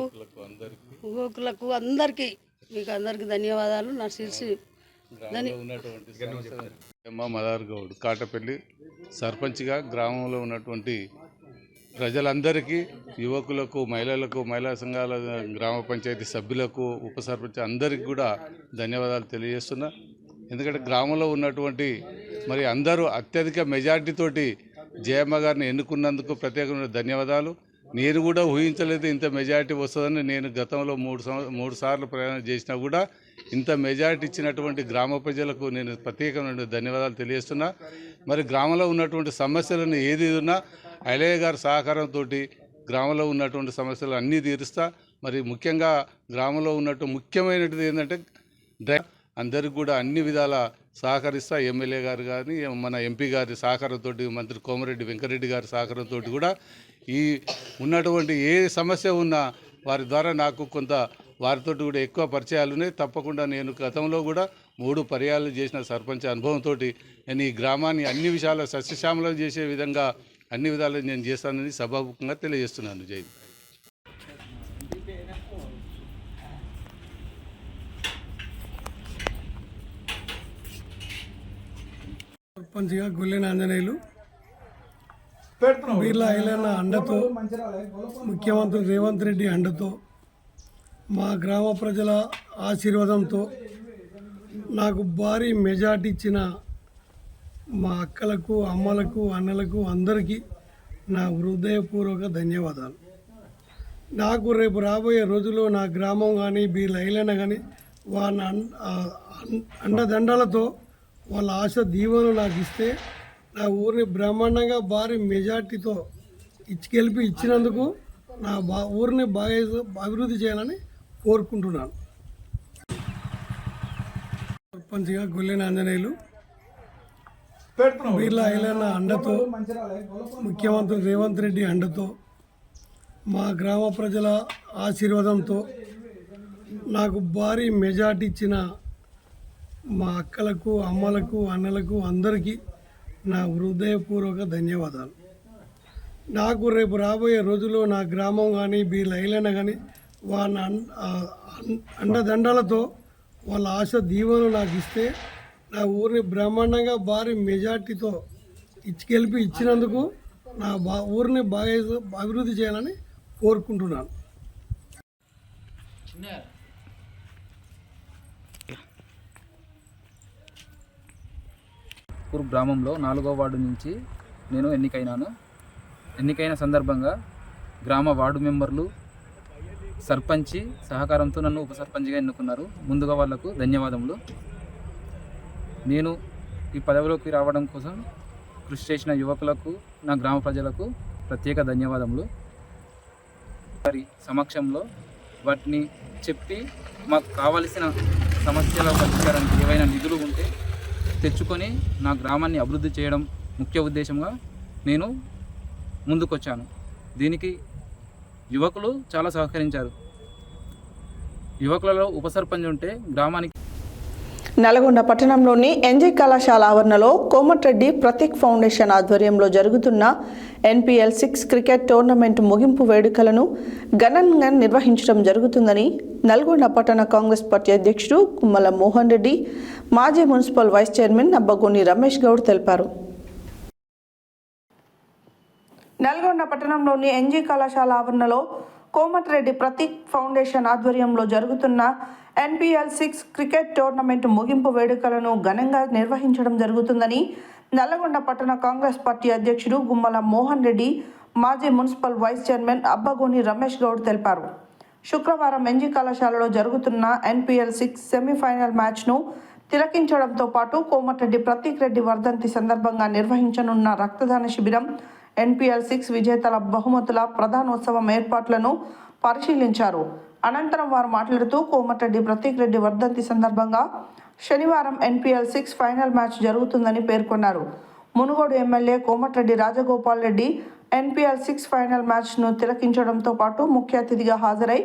యువకులకు అందరికీ మీకు అందరికీ ధన్యవాదాలు. నా శిర్సి మదార్ గౌడ్ కాటపల్లి సర్పంచ్గా గ్రామంలో ఉన్నటువంటి ప్రజలందరికీ, యువకులకు, మహిళలకు, మహిళా సంఘాల, గ్రామ పంచాయతీ సభ్యులకు, ఉప సర్పంచ్ అందరికీ కూడా ధన్యవాదాలు తెలియజేస్తున్నా. ఎందుకంటే గ్రామంలో ఉన్నటువంటి మరి అందరూ అత్యధిక మెజార్టీతోటి జయమ్మ గారిని ఎన్నుకున్నందుకు ప్రత్యేకమైన ధన్యవాదాలు. నేను కూడా ఊహించలేదు ఇంత మెజార్టీ వస్తుందని. నేను గతంలో మూడు సార్లు ప్రయాణం చేసినా కూడా ఇంత మెజార్టీ ఇచ్చినటువంటి గ్రామ ప్రజలకు నేను ప్రత్యేకమైన ధన్యవాదాలు తెలియజేస్తున్నా. మరి గ్రామంలో ఉన్నటువంటి సమస్యలను ఏది ఉన్నా ఐలయ్య గారి సహకారంతో గ్రామంలో ఉన్నటువంటి సమస్యలు అన్నీ తీరుస్తా. మరి ముఖ్యంగా గ్రామంలో ఉన్నట్టు ముఖ్యమైనది ఏంటంటే అందరికి కూడా అన్ని విధాల సహకరిస్తా. ఎమ్మెల్యే గారు కానీ, మన ఎంపీ గారి సహకారంతో, మంత్రి కోమరెడ్డి వెంకరెడ్డి గారి సహకారంతో కూడా ఈ ఉన్నటువంటి ఏ సమస్య ఉన్నా వారి ద్వారా నాకు కొంత వారితో కూడా ఎక్కువ పరిచయాలు ఉన్నాయి. తప్పకుండా నేను గతంలో కూడా 3 పర్యాలు చేసిన సర్పంచ్ అనుభవంతో నేను ఈ గ్రామాన్ని అన్ని విషయాలు సస్యశ్యామలం చేసే విధంగా అన్ని విధాలు నేను చేస్తానని సభాముఖంగా తెలియజేస్తున్నాను. జై సర్పంచ్గా గొల్లెన ఆంజనేయులు, బీర్లా ఐలయ్య అండతో, ముఖ్యమంత్రి రేవంత్ రెడ్డి అండతో, మా గ్రామ ప్రజల ఆశీర్వాదంతో నాకు భారీ మెజార్టీ ఇచ్చిన మా అక్కలకు, అమ్మలకు, అన్నలకు అందరికీ నా హృదయపూర్వక ధన్యవాదాలు. నాకు రేపు రాబోయే రోజుల్లో నా గ్రామం కానీ వీళ్ళైనా కానీ వాళ్ళ అండదండలతో వాళ్ళ ఆశ దీవెనలు నాకు ఇస్తే నా ఊరిని బ్రహ్మాండంగా భారీ మెజార్టీతో ఇచ్చినందుకు నా ఊరిని బాగా అభివృద్ధి చేయాలని కోరుకుంటున్నాను. సర్పంచ్గా గొల్లెన ఆంజనేయులు బిర్లా ఐలన్న అండతో, ముఖ్యమంత్రి రేవంత్ రెడ్డి అండతో, మా గ్రామ ప్రజల ఆశీర్వాదంతో నాకు భారీ మెజార్టీ ఇచ్చిన మా అక్కలకు, అమ్మలకు, అన్నలకు అందరికీ నా హృదయపూర్వక ధన్యవాదాలు. నాకు రేపు రాబోయే రోజుల్లో నా గ్రామం కానీ వీళ్ళైనా కానీ వాళ్ళ అండదండలతో వాళ్ళ ఆశ దీవెనలు నాకు ఇస్తే నా ఊరిని బ్రహ్మాండంగా భారీ మెజార్టీతో ఇచ్చినందుకు నా ఊరిని బాగా అభివృద్ధి చేయాలని కోరుకుంటున్నాను. పూర్ గ్రామంలో 4వ వార్డు నుంచి నేను ఎన్నికైన సందర్భంగా గ్రామ వార్డు మెంబర్లు, సర్పంచి సహకారంతో నన్ను ఉప సర్పంచ్గా ఎన్నుకున్నారు. ముందుగా వాళ్లకు ధన్యవాదములు. నేను ఈ పదవిలోకి రావడం కోసం కృషి చేసిన యువకులకు, నా గ్రామ ప్రజలకు ప్రత్యేక ధన్యవాదములు. వారి సమక్షంలో వాటిని చెప్పి మాకు కావలసిన సమస్యల పరిష్కారానికి ఏవైనా నిధులు ఉంటే తెచ్చుకొని నా గ్రామాన్ని అభివృద్ధి చేయడం ముఖ్య ఉద్దేశంగా నేను ముందుకొచ్చాను. దీనికి యువకులు చాలా సహకరించారు. యువకులలో ఉప సర్పంచ్ ఉంటే గ్రామానికి. నల్గొండ పట్టణంలోని ఎన్జే కళాశాల ఆవరణలో కోమటిరెడ్డి ప్రతీక్ ఫౌండేషన్ ఆధ్వర్యంలో జరుగుతున్న NPL 6 క్రికెట్ టోర్నమెంట్ ముగింపు వేడుకలను ఘనంగా నిర్వహించడం జరుగుతుందని నల్గొండ పట్టణ కాంగ్రెస్ పార్టీ అధ్యక్షుడు కుమ్మల మోహన్ రెడ్డి, మాజీ municipal vice chairman Abbagoni Ramesh Goud తెలిపారు. నల్గొండ పట్టణంలోని ఎన్జీ కళాశాల ఆవరణలో కోమటిరెడ్డి ప్రతీక్ ఫౌండేషన్ ఆధ్వర్యంలో జరుగుతున్న NPL 6 క్రికెట్ టోర్నమెంట్ ముగింపు వేడుకలను ఘనంగా నిర్వహించడం జరుగుతుందని నల్గొండ పట్టణ కాంగ్రెస్ పార్టీ అధ్యక్షుడు గుమ్మల మోహన్ రెడ్డి, మాజీ municipal vice chairman Abbagoni Ramesh Goud తెలిపారు. శుక్రవారం ఎన్జీ కళాశాలలో జరుగుతున్న NPL 6 సెమీఫైనల్ మ్యాచ్ను తిలకించడంతో పాటు కోమటిరెడ్డి ప్రతీక్ రెడ్డి వర్ధంతి సందర్భంగా నిర్వహించనున్న రక్తదాన శిబిరం, NPL 6 విజేతల బహుమతుల ప్రధానోత్సవం ఏర్పాట్లను పరిశీలించారు. అనంతరం వారు మాట్లాడుతూ కోమటిరెడ్డి ప్రతీక్ రెడ్డి వర్ధంతి సందర్భంగా శనివారం NPL 6 ఫైనల్ మ్యాచ్ జరుగుతుందని పేర్కొన్నారు. Munugode MLA Komatireddy Rajagopal Reddy NPL 6 final మ్యాచ్ను తిలకించడంతో పాటు ముఖ్య అతిథిగా హాజరై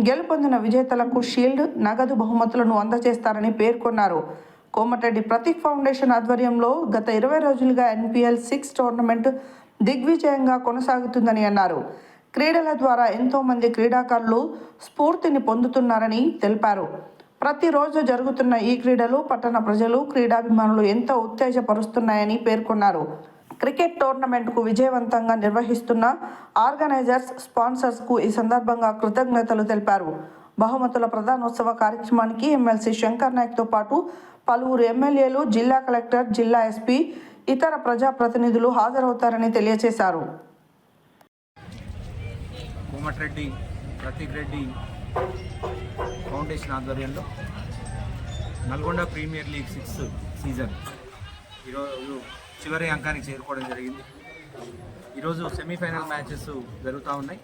గెలుపొందిన విజేతలకు షీల్డ్, నగదు బహుమతులను అందజేస్తారని పేర్కొన్నారు. కోమటిరెడ్డి ప్రతీక్ ఫౌండేషన్ ఆధ్వర్యంలో గత 20 రోజులుగా NPL 6 టోర్నమెంట్ దిగ్విజయంగా కొనసాగుతుందని అన్నారు. క్రీడల ద్వారా ఎంతోమంది క్రీడాకారులు స్ఫూర్తిని పొందుతున్నారని తెలిపారు. ప్రతిరోజు జరుగుతున్న ఈ క్రీడలు పట్టణ ప్రజలు, క్రీడాభిమానులు ఎంతో ఉత్తేజపరుస్తున్నాయని పేర్కొన్నారు. క్రికెట్ టోర్నమెంట్కు విజయవంతంగా నిర్వహిస్తున్న ఆర్గనైజర్స్, స్పాన్సర్స్కు ఈ సందర్భంగా కృతజ్ఞతలు తెలిపారు. బహుమతుల ప్రధానోత్సవ కార్యక్రమానికి ఎమ్మెల్సీ శంకర్ నాయక్తో పాటు పలువురు ఎమ్మెల్యేలు, జిల్లా కలెక్టర్, జిల్లా ఎస్పీ, ఇతర ప్రజాప్రతినిధులు హాజరవుతారని తెలియజేశారు. కోమటిరెడ్డి ప్రతీక్ రెడ్డి ఫౌండేషన్ ఆధ్వర్యంలో Nalgonda premier league 6th season ఈరోజు చివరి అంకానికి చేరుకోవడం జరిగింది. ఈరోజు సెమీఫైనల్ మ్యాచెస్ జరుగుతూ ఉన్నాయి.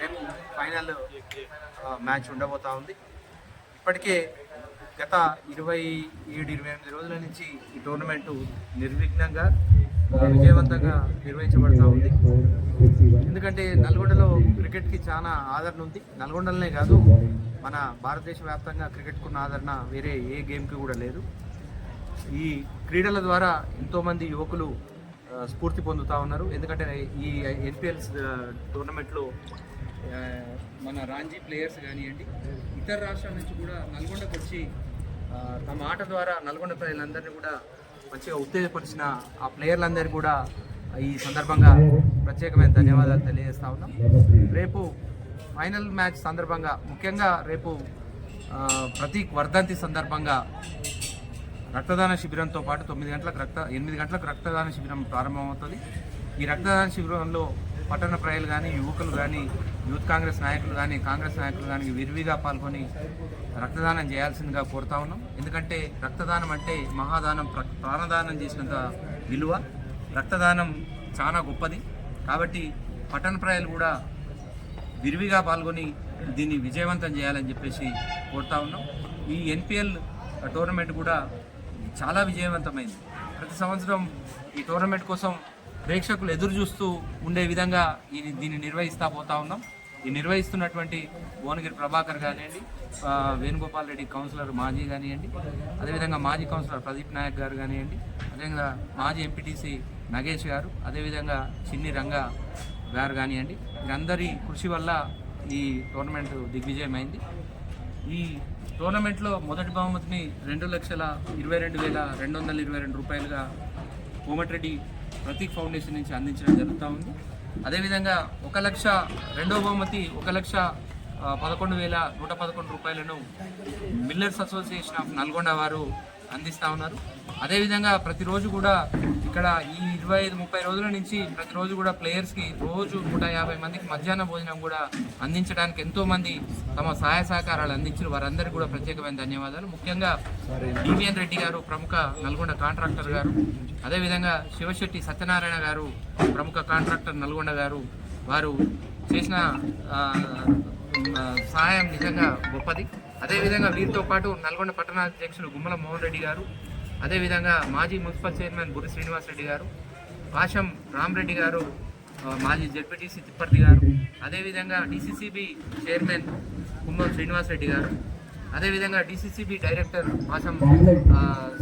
రేపు ఫైనల్ మ్యాచ్ ఉండబోతూ ఉంది. ఇప్పటికే గత 27-28 రోజుల నుంచి ఈ టోర్నమెంటు నిర్విఘ్నంగా విజయవంతంగా నిర్వహించబడుతూ ఉంది. ఎందుకంటే నల్గొండలో క్రికెట్కి చాలా ఆదరణ ఉంది. నల్గొండలనే కాదు, మన భారతదేశ వ్యాప్తంగా క్రికెట్కున్న ఆదరణ వేరే ఏ గేమ్కి కూడా లేదు. ఈ క్రీడల ద్వారా ఎంతోమంది యువకులు స్ఫూర్తి పొందుతూ ఉన్నారు. ఎందుకంటే ఈ NPL టోర్నమెంట్లో మన రాంజీ ప్లేయర్స్ కానివ్వండి, ఇతర రాష్ట్రాల నుంచి కూడా నల్గొండకు వచ్చి తమ ఆట ద్వారా నల్గొండ ప్రజలందరినీ కూడా మంచిగా ఉత్తేజపరిచిన ఆ ప్లేయర్లందరినీ కూడా ఈ సందర్భంగా ప్రత్యేకమైన ధన్యవాదాలు తెలియజేస్తా ఉన్నాం. రేపు ఫైనల్ మ్యాచ్ సందర్భంగా ముఖ్యంగా రేపు ప్రతీక్ వర్ధంతి సందర్భంగా రక్తదాన శిబిరంతో పాటు 8 గంటలకు రక్తదాన శిబిరం ప్రారంభమవుతుంది. ఈ రక్తదాన శిబిరంలో పట్టణ ప్రజలు కానీ, యువకులు కానీ, యూత్ కాంగ్రెస్ నాయకులు కానీ, కాంగ్రెస్ నాయకులు కానీ విరివిగా పాల్గొని రక్తదానం చేయాల్సిందిగా కోరుతా ఉన్నాం. ఎందుకంటే రక్తదానం అంటే మహాదానం, ప్రాణదానం చేసినంత విలువ. రక్తదానం చాలా గొప్పది. కాబట్టి పట్టణ ప్రజలు కూడా విరివిగా పాల్గొని దీన్ని విజయవంతం చేయాలని చెప్పేసి కోరుతా ఉన్నాం. ఈ ఎన్పిఎల్ టోర్నమెంట్ కూడా చాలా విజయవంతమైంది. ప్రతి సంవత్సరం ఈ టోర్నమెంట్ కోసం ప్రేక్షకులు ఎదురు చూస్తూ ఉండే విధంగా దీన్ని నిర్వహిస్తూ పోతా ఉన్నాం. ఈ నిర్వహిస్తున్నటువంటి భువనగిరి ప్రభాకర్ కానివ్వండి, వేణుగోపాల్ రెడ్డి కౌన్సిలర్ మాజీ కానివ్వండి, అదేవిధంగా మాజీ కౌన్సిలర్ ప్రదీప్ నాయక్ గారు కానివ్వండి, అదేవిధంగా మాజీ ఎంపీటీసీ నగేష్ గారు, అదేవిధంగా చిన్ని రంగా గారు కానివ్వండి, వీరందరి కృషి వల్ల ఈ టోర్నమెంట్ దిగ్విజయమైంది. ఈ టోర్నమెంట్లో మొదటి బహుమతిని 2,22,222 రూపాయలుగా కోమటిరెడ్డి ప్రతీక్ ఫౌండేషన్ నుంచి అందించడం జరుగుతూ ఉంది. అదేవిధంగా 1 లక్ష రెండవ బహుమతి 1,11,111 రూపాయలను మిల్లర్స్ అసోసియేషన్ ఆఫ్ నల్గొండ వారు అందిస్తూ ఉన్నారు. అదేవిధంగా ప్రతిరోజు కూడా ఇక్కడ ఈ 25-30 రోజుల నుంచి ప్రతిరోజు కూడా ప్లేయర్స్కి రోజు 150 మందికి మధ్యాహ్న భోజనం కూడా అందించడానికి ఎంతోమంది తమ సహాయ సహకారాలు అందించారు. వారందరికీ కూడా ప్రత్యేకమైన ధన్యవాదాలు. ముఖ్యంగా డివిఎన్ రెడ్డి గారు, ప్రముఖ నల్గొండ కాంట్రాక్టర్ గారు, అదేవిధంగా శివశెట్టి సత్యనారాయణ గారు, ప్రముఖ కాంట్రాక్టర్ నల్గొండ గారు, వారు చేసిన సహాయం నిజంగా గొప్పది. అదేవిధంగా వీరితో పాటు నల్గొండ పట్టణాధ్యక్షులు గుమ్మల మోహన్ రెడ్డి గారు, అదేవిధంగా మాజీ మున్సిపల్ చైర్మన్ బుర్రి శ్రీనివాస్ రెడ్డి గారు, పాషం రామరెడ్డి గారు, మాజీ జెడ్పీటీసీ తిప్పర్తి గారు, అదేవిధంగా డీసీసీబీ చైర్మన్ కుమ్మం శ్రీనివాస్ రెడ్డి గారు, అదేవిధంగా డీసీసీబీ డైరెక్టర్ పాషం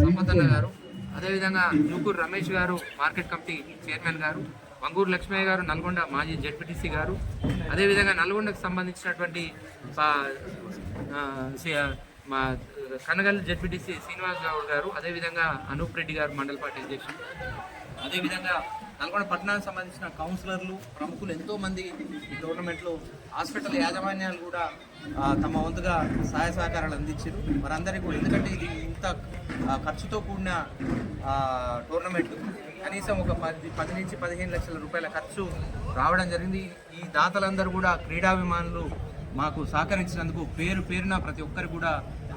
సంపతన్న గారు, అదేవిధంగా జూకూరు రమేష్ గారు మార్కెట్ కమిటీ చైర్మన్ గారు, మంగూరు లక్ష్మయ్య గారు నల్గొండ మాజీ జెడ్పీటీసీ గారు, అదేవిధంగా నల్గొండకు సంబంధించినటువంటి మా కనగల్ జెడ్పీటీసీ శ్రీనివాస్ గౌడ్ గారు, అదేవిధంగా అనూప్ రెడ్డి గారు మండల పార్టీ అధ్యక్షులు, అదేవిధంగా నల్గొండ పట్టణానికి సంబంధించిన కౌన్సిలర్లు, ప్రముఖులు ఎంతోమంది ఈ టోర్నమెంట్లో, హాస్పిటల్ యాజమాన్యాలు కూడా తమ వంతుగా సహాయ సహకారాలు అందించారు. వారందరికీ కూడా, ఎందుకంటే ఇది ఇంత ఖర్చుతో కూడిన టోర్నమెంట్, కనీసం ఒక 10 నుంచి 15 లక్షల రూపాయల ఖర్చు రావడం జరిగింది. ఈ దాతలందరూ కూడా క్రీడాభిమానులు మాకు సహకరించినందుకు పేరున ప్రతి ఒక్కరికి కూడా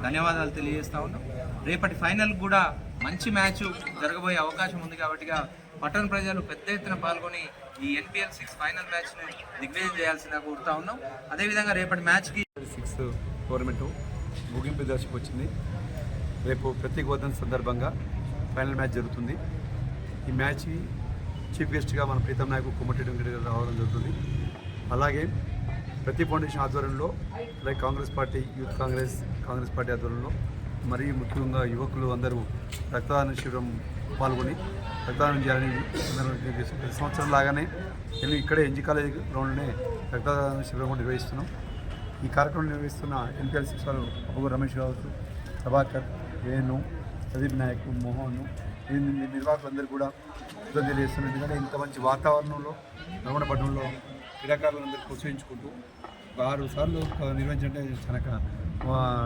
ధన్యవాదాలు తెలియజేస్తా ఉన్నాం. రేపటి ఫైనల్ కూడా మంచి మ్యాచ్ జరగబోయే అవకాశం ఉంది. కాబట్టి పట్టణ ప్రజలు పెద్ద ఎత్తున పాల్గొని ఈ ఎన్పిఎల్ 6 ఫైనల్ మ్యాచ్ను దిగ్విజయం చేయాల్సిందిగా కోరుతా ఉన్నాం. అదేవిధంగా రేపటి మ్యాచ్కి 6 టోర్నమెంటు ముగింపు దశకు వచ్చింది. రేపు ప్రతీక్ వర్ధంతి సందర్భంగా ఫైనల్ మ్యాచ్ జరుగుతుంది. ఈ మ్యాచ్కి చీఫ్ గెస్ట్గా మన ప్రీతం నాయకు కోమటిరెడ్డి వెంకట గారు రావడం జరుగుతుంది. అలాగే ప్రతి ఫౌండేషన్ ఆధ్వర్యంలో, like Congress party, youth Congress party ఆధ్వర్యంలో, మరియు ముఖ్యంగా యువకులు అందరూ రక్తదాన శిబిరం పాల్గొని రక్తదానం చేయాలని ప్రతి సంవత్సరం లాగానే నేను ఇక్కడే ఎన్జీ కాలేజ్ గ్రౌండ్లోనే రక్తదాన శిబిరం కూడా నిర్వహిస్తున్నాం. ఈ కార్యక్రమం నిర్వహిస్తున్న ఎన్పిఎల్ 6 వారు అబ్బు రమేష్ కావచ్చు, ప్రభాకర్, వేణు, ప్రదీప్ నాయక్, మోహన్, నిర్వాహకులందరూ కూడా కృతజ్ఞతలు తెలియజేస్తున్నారు. ఎందుకంటే ఇంత మంచి వాతావరణంలో నల్గొండ పట్టణంలో క్రీడాకారులందరూ ప్రోత్సహించుకుంటూ 6 సార్లు నిర్వహించంటే చాలా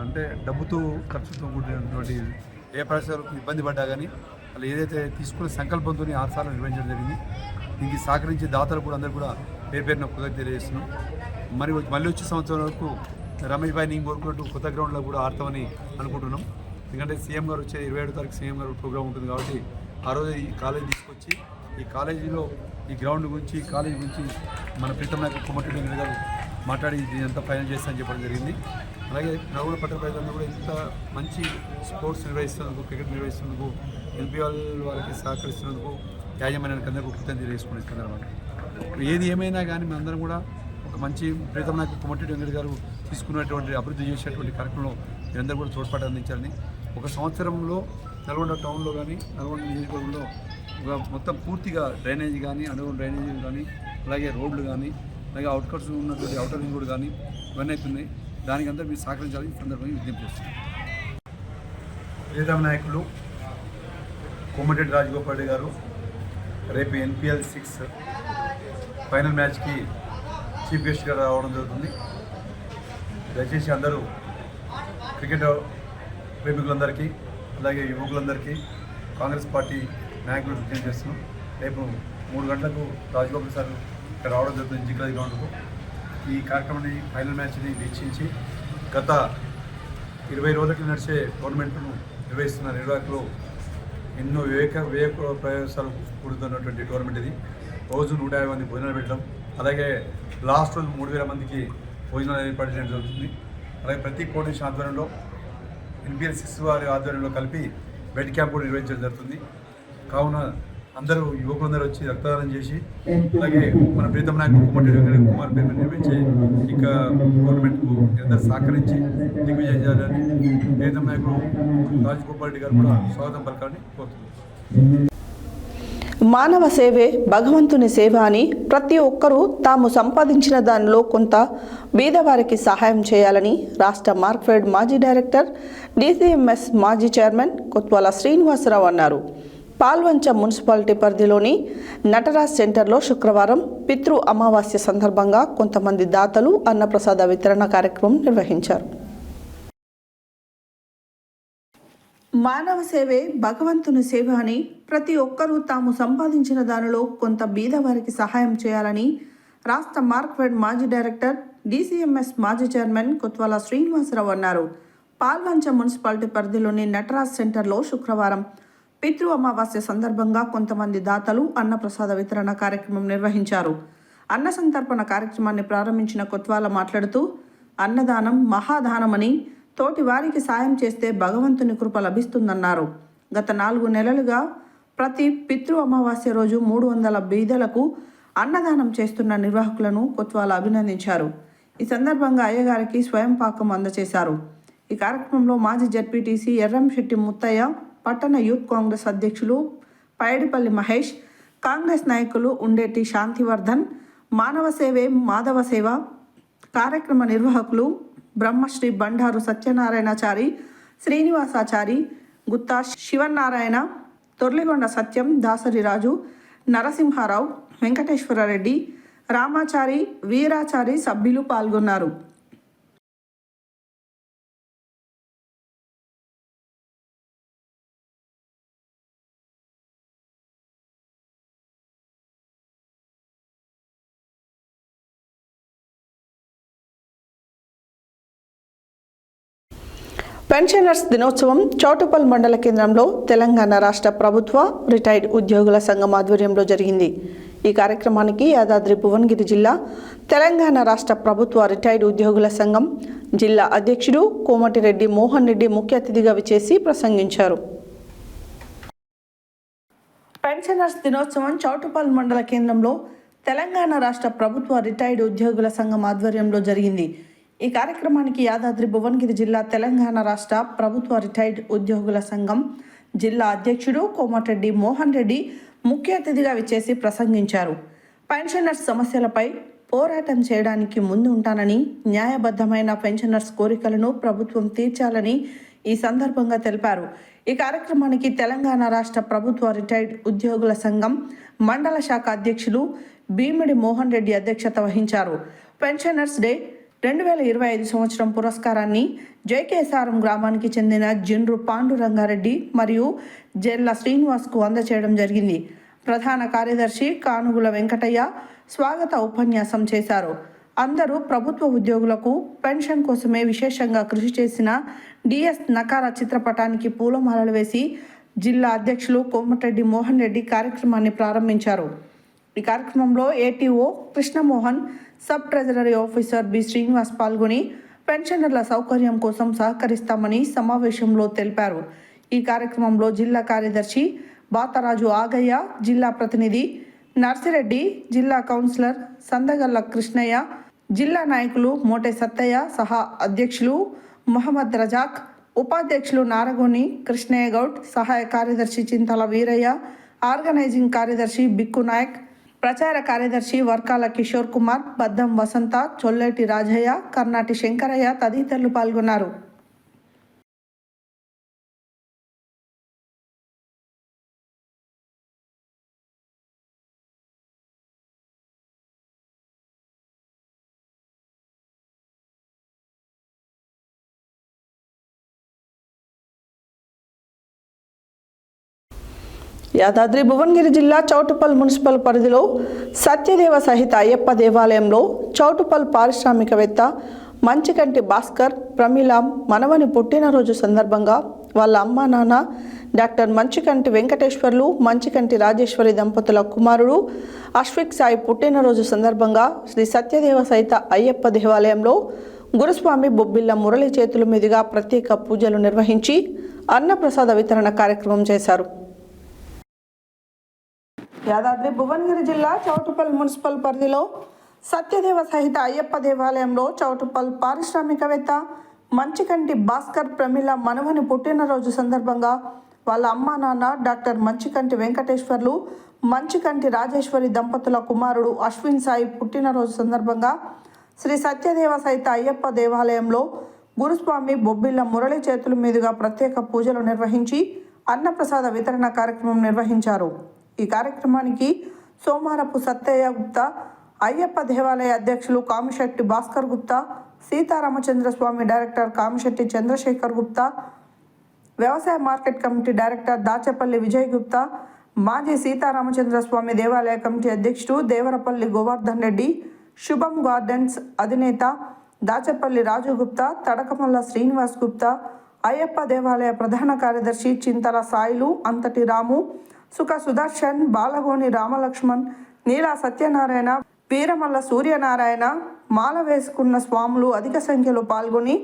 అంటే డబ్బుతో ఖర్చుతో కూడినటువంటి ఏ పరిసరాలకు ఇబ్బంది పడ్డా కానీ వాళ్ళు ఏదైతే తీసుకునే సంకల్పంతో 6 సార్లు నిర్వహించడం జరిగింది. దీనికి సహకరించే దాతలు కూడా అందరూ కూడా పేరున కృతజ్ఞతలు తెలియజేస్తున్నాం. మళ్ళీ వచ్చే సంవత్సరం వరకు రమేష్ భాయ్ నేను కోరుకున్నట్టు కొత్త గ్రౌండ్లో కూడా ఆడతామని అనుకుంటున్నాం. ఎందుకంటే సీఎం గారు వచ్చే 27వ తారీఖు సీఎం గారు ప్రోగ్రామ్ ఉంటుంది. కాబట్టి ఆ రోజు ఈ కాలేజ్ తీసుకొచ్చి ఈ కాలేజీలో ఈ గ్రౌండ్ గురించి, ఈ కాలేజీ గురించి మన ప్రీతం నాయకు కోమటిరెడ్డి వెంకట గారు మాట్లాడి దీనంతా ఫైనల్ చేస్తామని చెప్పడం జరిగింది. అలాగే నల్గొండ పట్టణ ప్రజలందరూ కూడా ఇంత మంచి స్పోర్ట్స్ నిర్వహిస్తున్నందుకు, క్రికెట్ నిర్వహిస్తున్నందుకు, ఎన్పిఎల్ వారికి సహకరిస్తున్నందుకు యాజమాన్యానికి అందరికీ కృతజ్ఞతలు తెలియజేసుకునే సందర్భంగా ఏది ఏమైనా కానీ మనందరం కూడా ఒక మంచి ప్రీతం నాయకు కోమటిరెడ్డి వెంకట గారు తీసుకున్నటువంటి అభివృద్ధి చేసేటువంటి కార్యక్రమంలో మీరందరూ కూడా తోడ్పాటు అందించాలని, ఒక సంవత్సరంలో నల్గొండ టౌన్లో కానీ నల్గొండ నియోజకవర్గంలో మొత్తం పూర్తిగా డ్రైనేజ్ కానీ, అండర్గ్రౌండ్ డ్రైనేజీలు కానీ, అలాగే రోడ్లు కానీ, అలాగే అవుట్కట్స్ ఉన్నటువంటి అవుటర్ రింగ్ రోడ్ కానీ ఇవన్నీ అవుతున్నాయి. దానికి అందరూ మీరు సహకరించాలని ఈ సందర్భంగా విజ్ఞప్తి చేస్తున్నాం. ప్రీతం నాయకులు కోమటిరెడ్డి రాజగోపాల్ రెడ్డి గారు రేపు ఎన్పిఎల్ 6 ఫైనల్ మ్యాచ్కి చీఫ్ గెస్ట్గా రావడం జరుగుతుంది. దయచేసి అందరూ క్రికెట్ ప్రేమికులందరికీ అలాగే యువకులందరికీ కాంగ్రెస్ పార్టీ నాయకులు విజ్ఞప్తి చేస్తున్నాం. రేపు 3 గంటలకు రాజగోపాల్ సార్ ఇక్కడ రావడం జరుగుతుంది జింకరాజ్ గ్రౌండ్కు. ఈ కార్యక్రమాన్ని ఫైనల్ మ్యాచ్ని వీక్షించి గత 20 రోజులకి నడిచే టోర్నమెంట్ను నిర్వహిస్తున్న నిర్వాహకులు ఎన్నో వ్యయ ప్రయాసాలు కూడుతున్నటువంటి టోర్నమెంట్ ఇది. రోజు 150 మంది భోజనాలు పెట్టడం, అలాగే లాస్ట్ రోజు 3000 మందికి భోజనాలు ఏర్పాటు చేయడం జరుగుతుంది. అలాగే ప్రతి కోఆర్డినేషన్ ఆధ్వర్యంలో NPL 6 వారి ఆధ్వర్యంలో కలిపి బెడ్ క్యాంప్ కూడా నిర్వహించడం జరుగుతుంది. కావున అందరూ యువకులందరూ వచ్చి రక్తదానం చేసి అలాగే మన ప్రీతం నాయకుడు కుమార్ పేరు నిర్వహించే ఇక గవర్నమెంట్కు అందరూ సహకరించి దిగ్విజయం చేయాలని ప్రీతం నాయకుడు రాజగోపాల్ రెడ్డి గారు కూడా స్వాగతం పలకాలని కోరుతున్నారు. మానవ సేవే భగవంతుని సేవ అని ప్రతి ఒక్కరూ తాము సంపాదించిన దానిలో కొంత బీదవారికి సహాయం చేయాలని రాష్ట్ర మార్క్ఫెడ్ మాజీ డైరెక్టర్ DCMS మాజీ చైర్మన్ కొత్వాల శ్రీనివాసరావు అన్నారు. పాల్వంచ మున్సిపాలిటీ పరిధిలోని నటరాజ్ సెంటర్లో శుక్రవారం పితృ అమావాస్య సందర్భంగా కొంతమంది దాతలు అన్నప్రసాద వితరణ కార్యక్రమం నిర్వహించారు. మానవ సేవే భగవంతుని సేవ అని ప్రతి ఒక్కరూ తాము సంపాదించిన దానిలో కొంత బీదవారికి సహాయం చేయాలని రాష్ట్ర మార్క్ఫెడ్ మాజీ డైరెక్టర్ DCMS మాజీ చైర్మన్ కొత్వాల శ్రీనివాసరావు అన్నారు. పాల్వంచ మున్సిపాలిటీ పరిధిలోని నటరాజ్ సెంటర్లో శుక్రవారం పితృ అమావాస్య సందర్భంగా కొంతమంది దాతలు అన్నప్రసాద వితరణ కార్యక్రమం నిర్వహించారు. అన్న సంతర్పణ కార్యక్రమాన్ని ప్రారంభించిన కొత్వాల మాట్లాడుతూ అన్నదానం మహాదానమని తోటి వారికి సాయం చేస్తే భగవంతుని కృప లభిస్తుందన్నారు. గత 4 నెలలుగా ప్రతి పితృ అమావాస్య రోజు 300 బీదలకు అన్నదానం చేస్తున్న నిర్వాహకులను కొత్వాల అభినందించారు. ఈ సందర్భంగా అయ్యగారికి స్వయం పాకం అందజేశారు. ఈ కార్యక్రమంలో మాజీ జడ్పీటీసీ ఎర్రంశెట్టి ముత్తయ్య, పట్టణ యూత్ కాంగ్రెస్ అధ్యక్షులు పైడిపల్లి మహేష్, కాంగ్రెస్ నాయకులు ఉండేటి శాంతివర్ధన్, మానవ సేవే మాధవ సేవ కార్యక్రమ నిర్వాహకులు బ్రహ్మశ్రీ బండారు సత్యనారాయణాచారి, శ్రీనివాసాచారి, గుత్తా శివనారాయణ, తొర్లిగొండ సత్యం, దాసరి రాజు, నరసింహారావు, వెంకటేశ్వరరెడ్డి, రామాచారి, వీరాచారి సభ్యులు పాల్గొన్నారు. పెన్షనర్స్ దినోత్సవం చౌటుప్పల్ మండల కేంద్రంలో తెలంగాణ రాష్ట్ర ప్రభుత్వ రిటైర్డ్ ఉద్యోగుల సంఘం ఆధ్వర్యంలో జరిగింది. ఈ కార్యక్రమానికి యాదాద్రి భువనగిరి జిల్లా తెలంగాణ రాష్ట్ర ప్రభుత్వ రిటైర్డ్ ఉద్యోగుల సంఘం జిల్లా అధ్యక్షుడు కోమటిరెడ్డి మోహన్ రెడ్డి ముఖ్య అతిథిగా విచ్చేసి ప్రసంగించారు. పెన్షనర్స్ దినోత్సవం చౌటుప్పల్ మండల కేంద్రంలో తెలంగాణ రాష్ట్ర ప్రభుత్వ రిటైర్డ్ ఉద్యోగుల సంఘం ఆధ్వర్యంలో జరిగింది. ఈ కార్యక్రమానికి యాదాద్రి భువనగిరి జిల్లా తెలంగాణ రాష్ట్ర ప్రభుత్వ రిటైర్డ్ ఉద్యోగుల సంఘం జిల్లా అధ్యక్షుడు కోమటిరెడ్డి మోహన్ రెడ్డి ముఖ్య అతిథిగా విచ్చేసి ప్రసంగించారు. పెన్షనర్స్ సమస్యలపై పోరాటం చేయడానికి ముందు ఉంటానని, న్యాయబద్ధమైన పెన్షనర్స్ కోరికలను ప్రభుత్వం తీర్చాలని ఈ సందర్భంగా తెలిపారు. ఈ కార్యక్రమానికి తెలంగాణ రాష్ట్ర ప్రభుత్వ రిటైర్డ్ ఉద్యోగుల సంఘం మండల శాఖ అధ్యక్షులు భీమిడి మోహన్ రెడ్డి అధ్యక్షత వహించారు. పెన్షనర్స్ డే 2025 సంవత్సరం పురస్కారాన్ని జైకేసారం గ్రామానికి చెందిన జిండ్రు పాండురంగారెడ్డి మరియు జెల్ల శ్రీనివాస్కు అందచేయడం జరిగింది. ప్రధాన కార్యదర్శి కానుగుల వెంకటయ్య స్వాగత ఉపన్యాసం చేశారు. అందరూ ప్రభుత్వ ఉద్యోగులకు పెన్షన్ కోసమే విశేషంగా కృషి చేసిన DS నకార చిత్రపటానికి పూలమాలలు వేసి జిల్లా అధ్యక్షులు కోమటిరెడ్డి మోహన్ రెడ్డి కార్యక్రమాన్ని ప్రారంభించారు. ఈ కార్యక్రమంలో ATO Krishnamohan, sub treasury officer B Srinivas పాల్గొని పెన్షనర్ల సౌకర్యం కోసం సహకరిస్తామని సమావేశంలో తెలిపారు. ఈ కార్యక్రమంలో జిల్లా కార్యదర్శి బాతరాజు ఆగయ్య, జిల్లా ప్రతినిధి నర్సిరెడ్డి, జిల్లా కౌన్సిలర్ సందగల్ల కృష్ణయ్య, జిల్లా నాయకులు మోటే సత్తయ్య సహా అధ్యక్షులు మహమ్మద్ రజాక్, ఉపాధ్యక్షులు నారగోని కృష్ణయ్య గౌడ్, సహాయ కార్యదర్శి చింతల వీరయ్య, ఆర్గనైజింగ్ కార్యదర్శి బిక్కు నాయక్, ప్రచార కార్యదర్శి వర్కాల కిషోర్ కుమార్, బద్దం వసంత, చొల్లేటి రాజయ్య, కర్నాటి శంకరయ్య తదితరులు పాల్గొన్నారు. యాదాద్రి భువనగిరి జిల్లా చౌటుప్పల్ మున్సిపల్ పరిధిలో సత్యదేవ సహిత అయ్యప్ప దేవాలయంలో చౌటుప్పల్ పారిశ్రామికవేత్త మంచికంటి భాస్కర్ ప్రమీల మనవని పుట్టినరోజు సందర్భంగా వాళ్ళ అమ్మా నాన్న డాక్టర్ మంచికంటి వెంకటేశ్వర్లు మంచికంటి రాజేశ్వరి దంపతుల కుమారుడు అశ్విక్ సాయి పుట్టినరోజు సందర్భంగా శ్రీ సత్యదేవ సహిత అయ్యప్ప దేవాలయంలో గురుస్వామి బొబ్బిళ్ళ మురళి చేతుల మీదుగా ప్రత్యేక పూజలు నిర్వహించి అన్నప్రసాద వితరణ కార్యక్రమం చేశారు. యాదాద్రి భువనగిరి జిల్లా చౌటుప్పల్ మున్సిపల్ పరిధిలో సత్యదేవ సహిత అయ్యప్ప దేవాలయంలో చౌటుప్పల్ పారిశ్రామికవేత్త మంచికంటి భాస్కర్ ప్రమీల మనవని పుట్టినరోజు సందర్భంగా వాళ్ళ అమ్మా నాన్న డాక్టర్ మంచికంటి వెంకటేశ్వర్లు మంచికంటి రాజేశ్వరి దంపతుల కుమారుడు అశ్విన్ సాయి పుట్టినరోజు సందర్భంగా శ్రీ సత్యదేవ సహిత అయ్యప్ప దేవాలయంలో గురుస్వామి బొబ్బిళ్ళ మురళి చేతుల మీదుగా ప్రత్యేక పూజలు నిర్వహించి అన్నప్రసాద వితరణ కార్యక్రమం నిర్వహించారు. ఈ కార్యక్రమానికి సోమారపు సత్తయ్య గుప్తా, అయ్యప్ప దేవాలయ అధ్యక్షులు కామిశెట్టి భాస్కర్ గుప్తా, సీతారామచంద్ర స్వామి డైరెక్టర్ కామిశెట్టి చంద్రశేఖర్ గుప్తా, వ్యవసాయ market committee director Dachepalli Vijay Gupta, మాజీ సీతారామచంద్ర స్వామి దేవాలయ కమిటీ అధ్యక్షుడు దేవరపల్లి గోవర్ధన్ రెడ్డి, శుభం గార్డెన్స్ అధినేత దాచపల్లి రాజు గుప్తా, తడకమల్ల శ్రీనివాస్ గుప్తా, అయ్యప్ప దేవాలయ ప్రధాన కార్యదర్శి చింతల సాయిలు, అంతటి రాము, సుఖ సుదర్శన్, బాలగోని రామలక్ష్మణ్, నీలా సత్యనారాయణ, వీరమల్ల సూర్యనారాయణ, మాల వేసుకున్న స్వాములు అధిక సంఖ్యలో పాల్గొని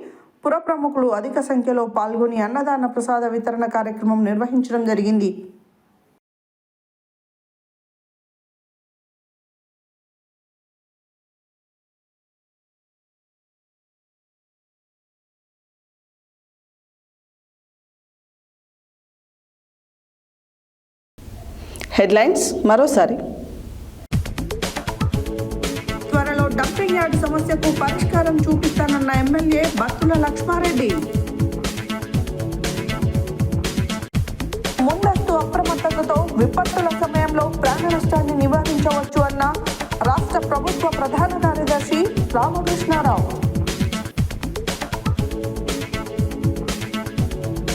పుర ప్రముఖులు అధిక సంఖ్యలో పాల్గొని అన్నదాన ప్రసాద వితరణ కార్యక్రమం నిర్వహించడం జరిగింది. హెడ్లైన్స్ మరోసారి. త్వరలో డంపింగ్ యార్డ్ సమస్యకు పరిష్కారం చూపిస్తానన్న ఎమ్మెల్యే బత్తుల లక్ష్మారెడ్డి. ముందస్తు అప్రమత్తతతో విపత్తుల సమయంలో ప్రాణ నష్టాన్ని నివారించవచ్చు అన్న రాష్ట్ర ప్రభుత్వ ప్రధాన కార్యదర్శి Ramakrishnarao.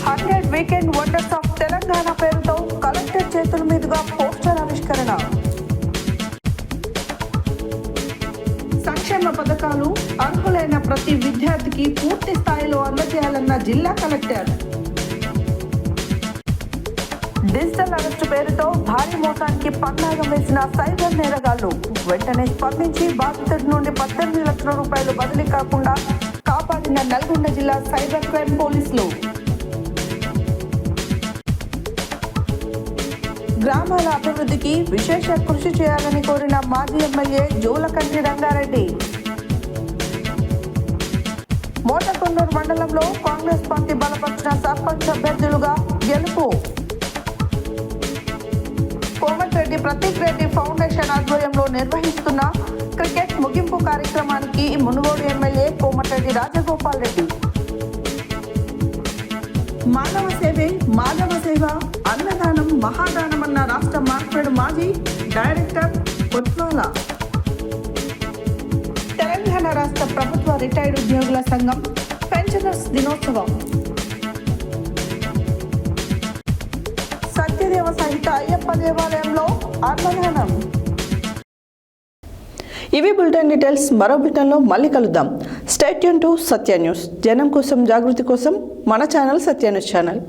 100 weekend wonders of Telangana పేరుతో కలెక్టర్ చేతుల మీదుగా పోస్టర్ ఆవిష్కరణ. సంక్షేమ పథకాలు అర్హులైన ప్రతి విద్యార్థికి పూర్తి స్థాయిలో అందజేయాలన్న జిల్లా కలెక్టర్. డిజిటల్ అరెస్టు పేరుతో భారీ మోసానికి పన్నాగం వేసిన సైబర్ నేరగాళ్లు వెంటనే స్పందించి బాధితుడి నుండి 18 లక్షల రూపాయలు బదిలీ కాకుండా కాపాడిన నల్గొండ జిల్లా సైబర్ క్రైమ్ పోలీసులు. గ్రామాల అభివృద్ధికి విశేష కృషి చేయాలని కోరిన మాజీ ఎమ్మెల్యే జూలకంటి రంగారెడ్డి. మోటకొండూరు మండలంలో కాంగ్రెస్ పార్టీ బలపరిచిన సర్పంచ్ అభ్యర్థులుగా గెలుపు. కోమటిరెడ్డి ప్రతీక్ రెడ్డి ఫౌండేషన్ ఆధ్వర్యంలో నిర్వహిస్తున్న క్రికెట్ ముగింపు కార్యక్రమానికి మునుగోడు ఎమ్మెల్యే కోమటిరెడ్డి రాజగోపాల్ రెడ్డి. మానవ సేవే మాధవ సేవ, అన్నదానం మహాదానం అన్న రాష్ట్ర మార్కెట్ మాజీ డైరెక్టర్ కొత్వాల. తెలంగాణ రాష్ట్ర ప్రభుత్వ రిటైర్డ్ ఉద్యోగుల సంఘం పెన్షనర్స్ దినోత్సవం. సత్యదేవ సహిత అయ్యప్ప దేవాలయంలో అన్నదానం. ఇవి బులెటిన్ డీటెయిల్స్. మరో బులెటిన్లో మళ్ళీ కలుద్దాం. Stay tune to Satya news. జనం కోసం, జాగృతి కోసం మన ఛానల్ సత్య న్యూస్ ఛానల్.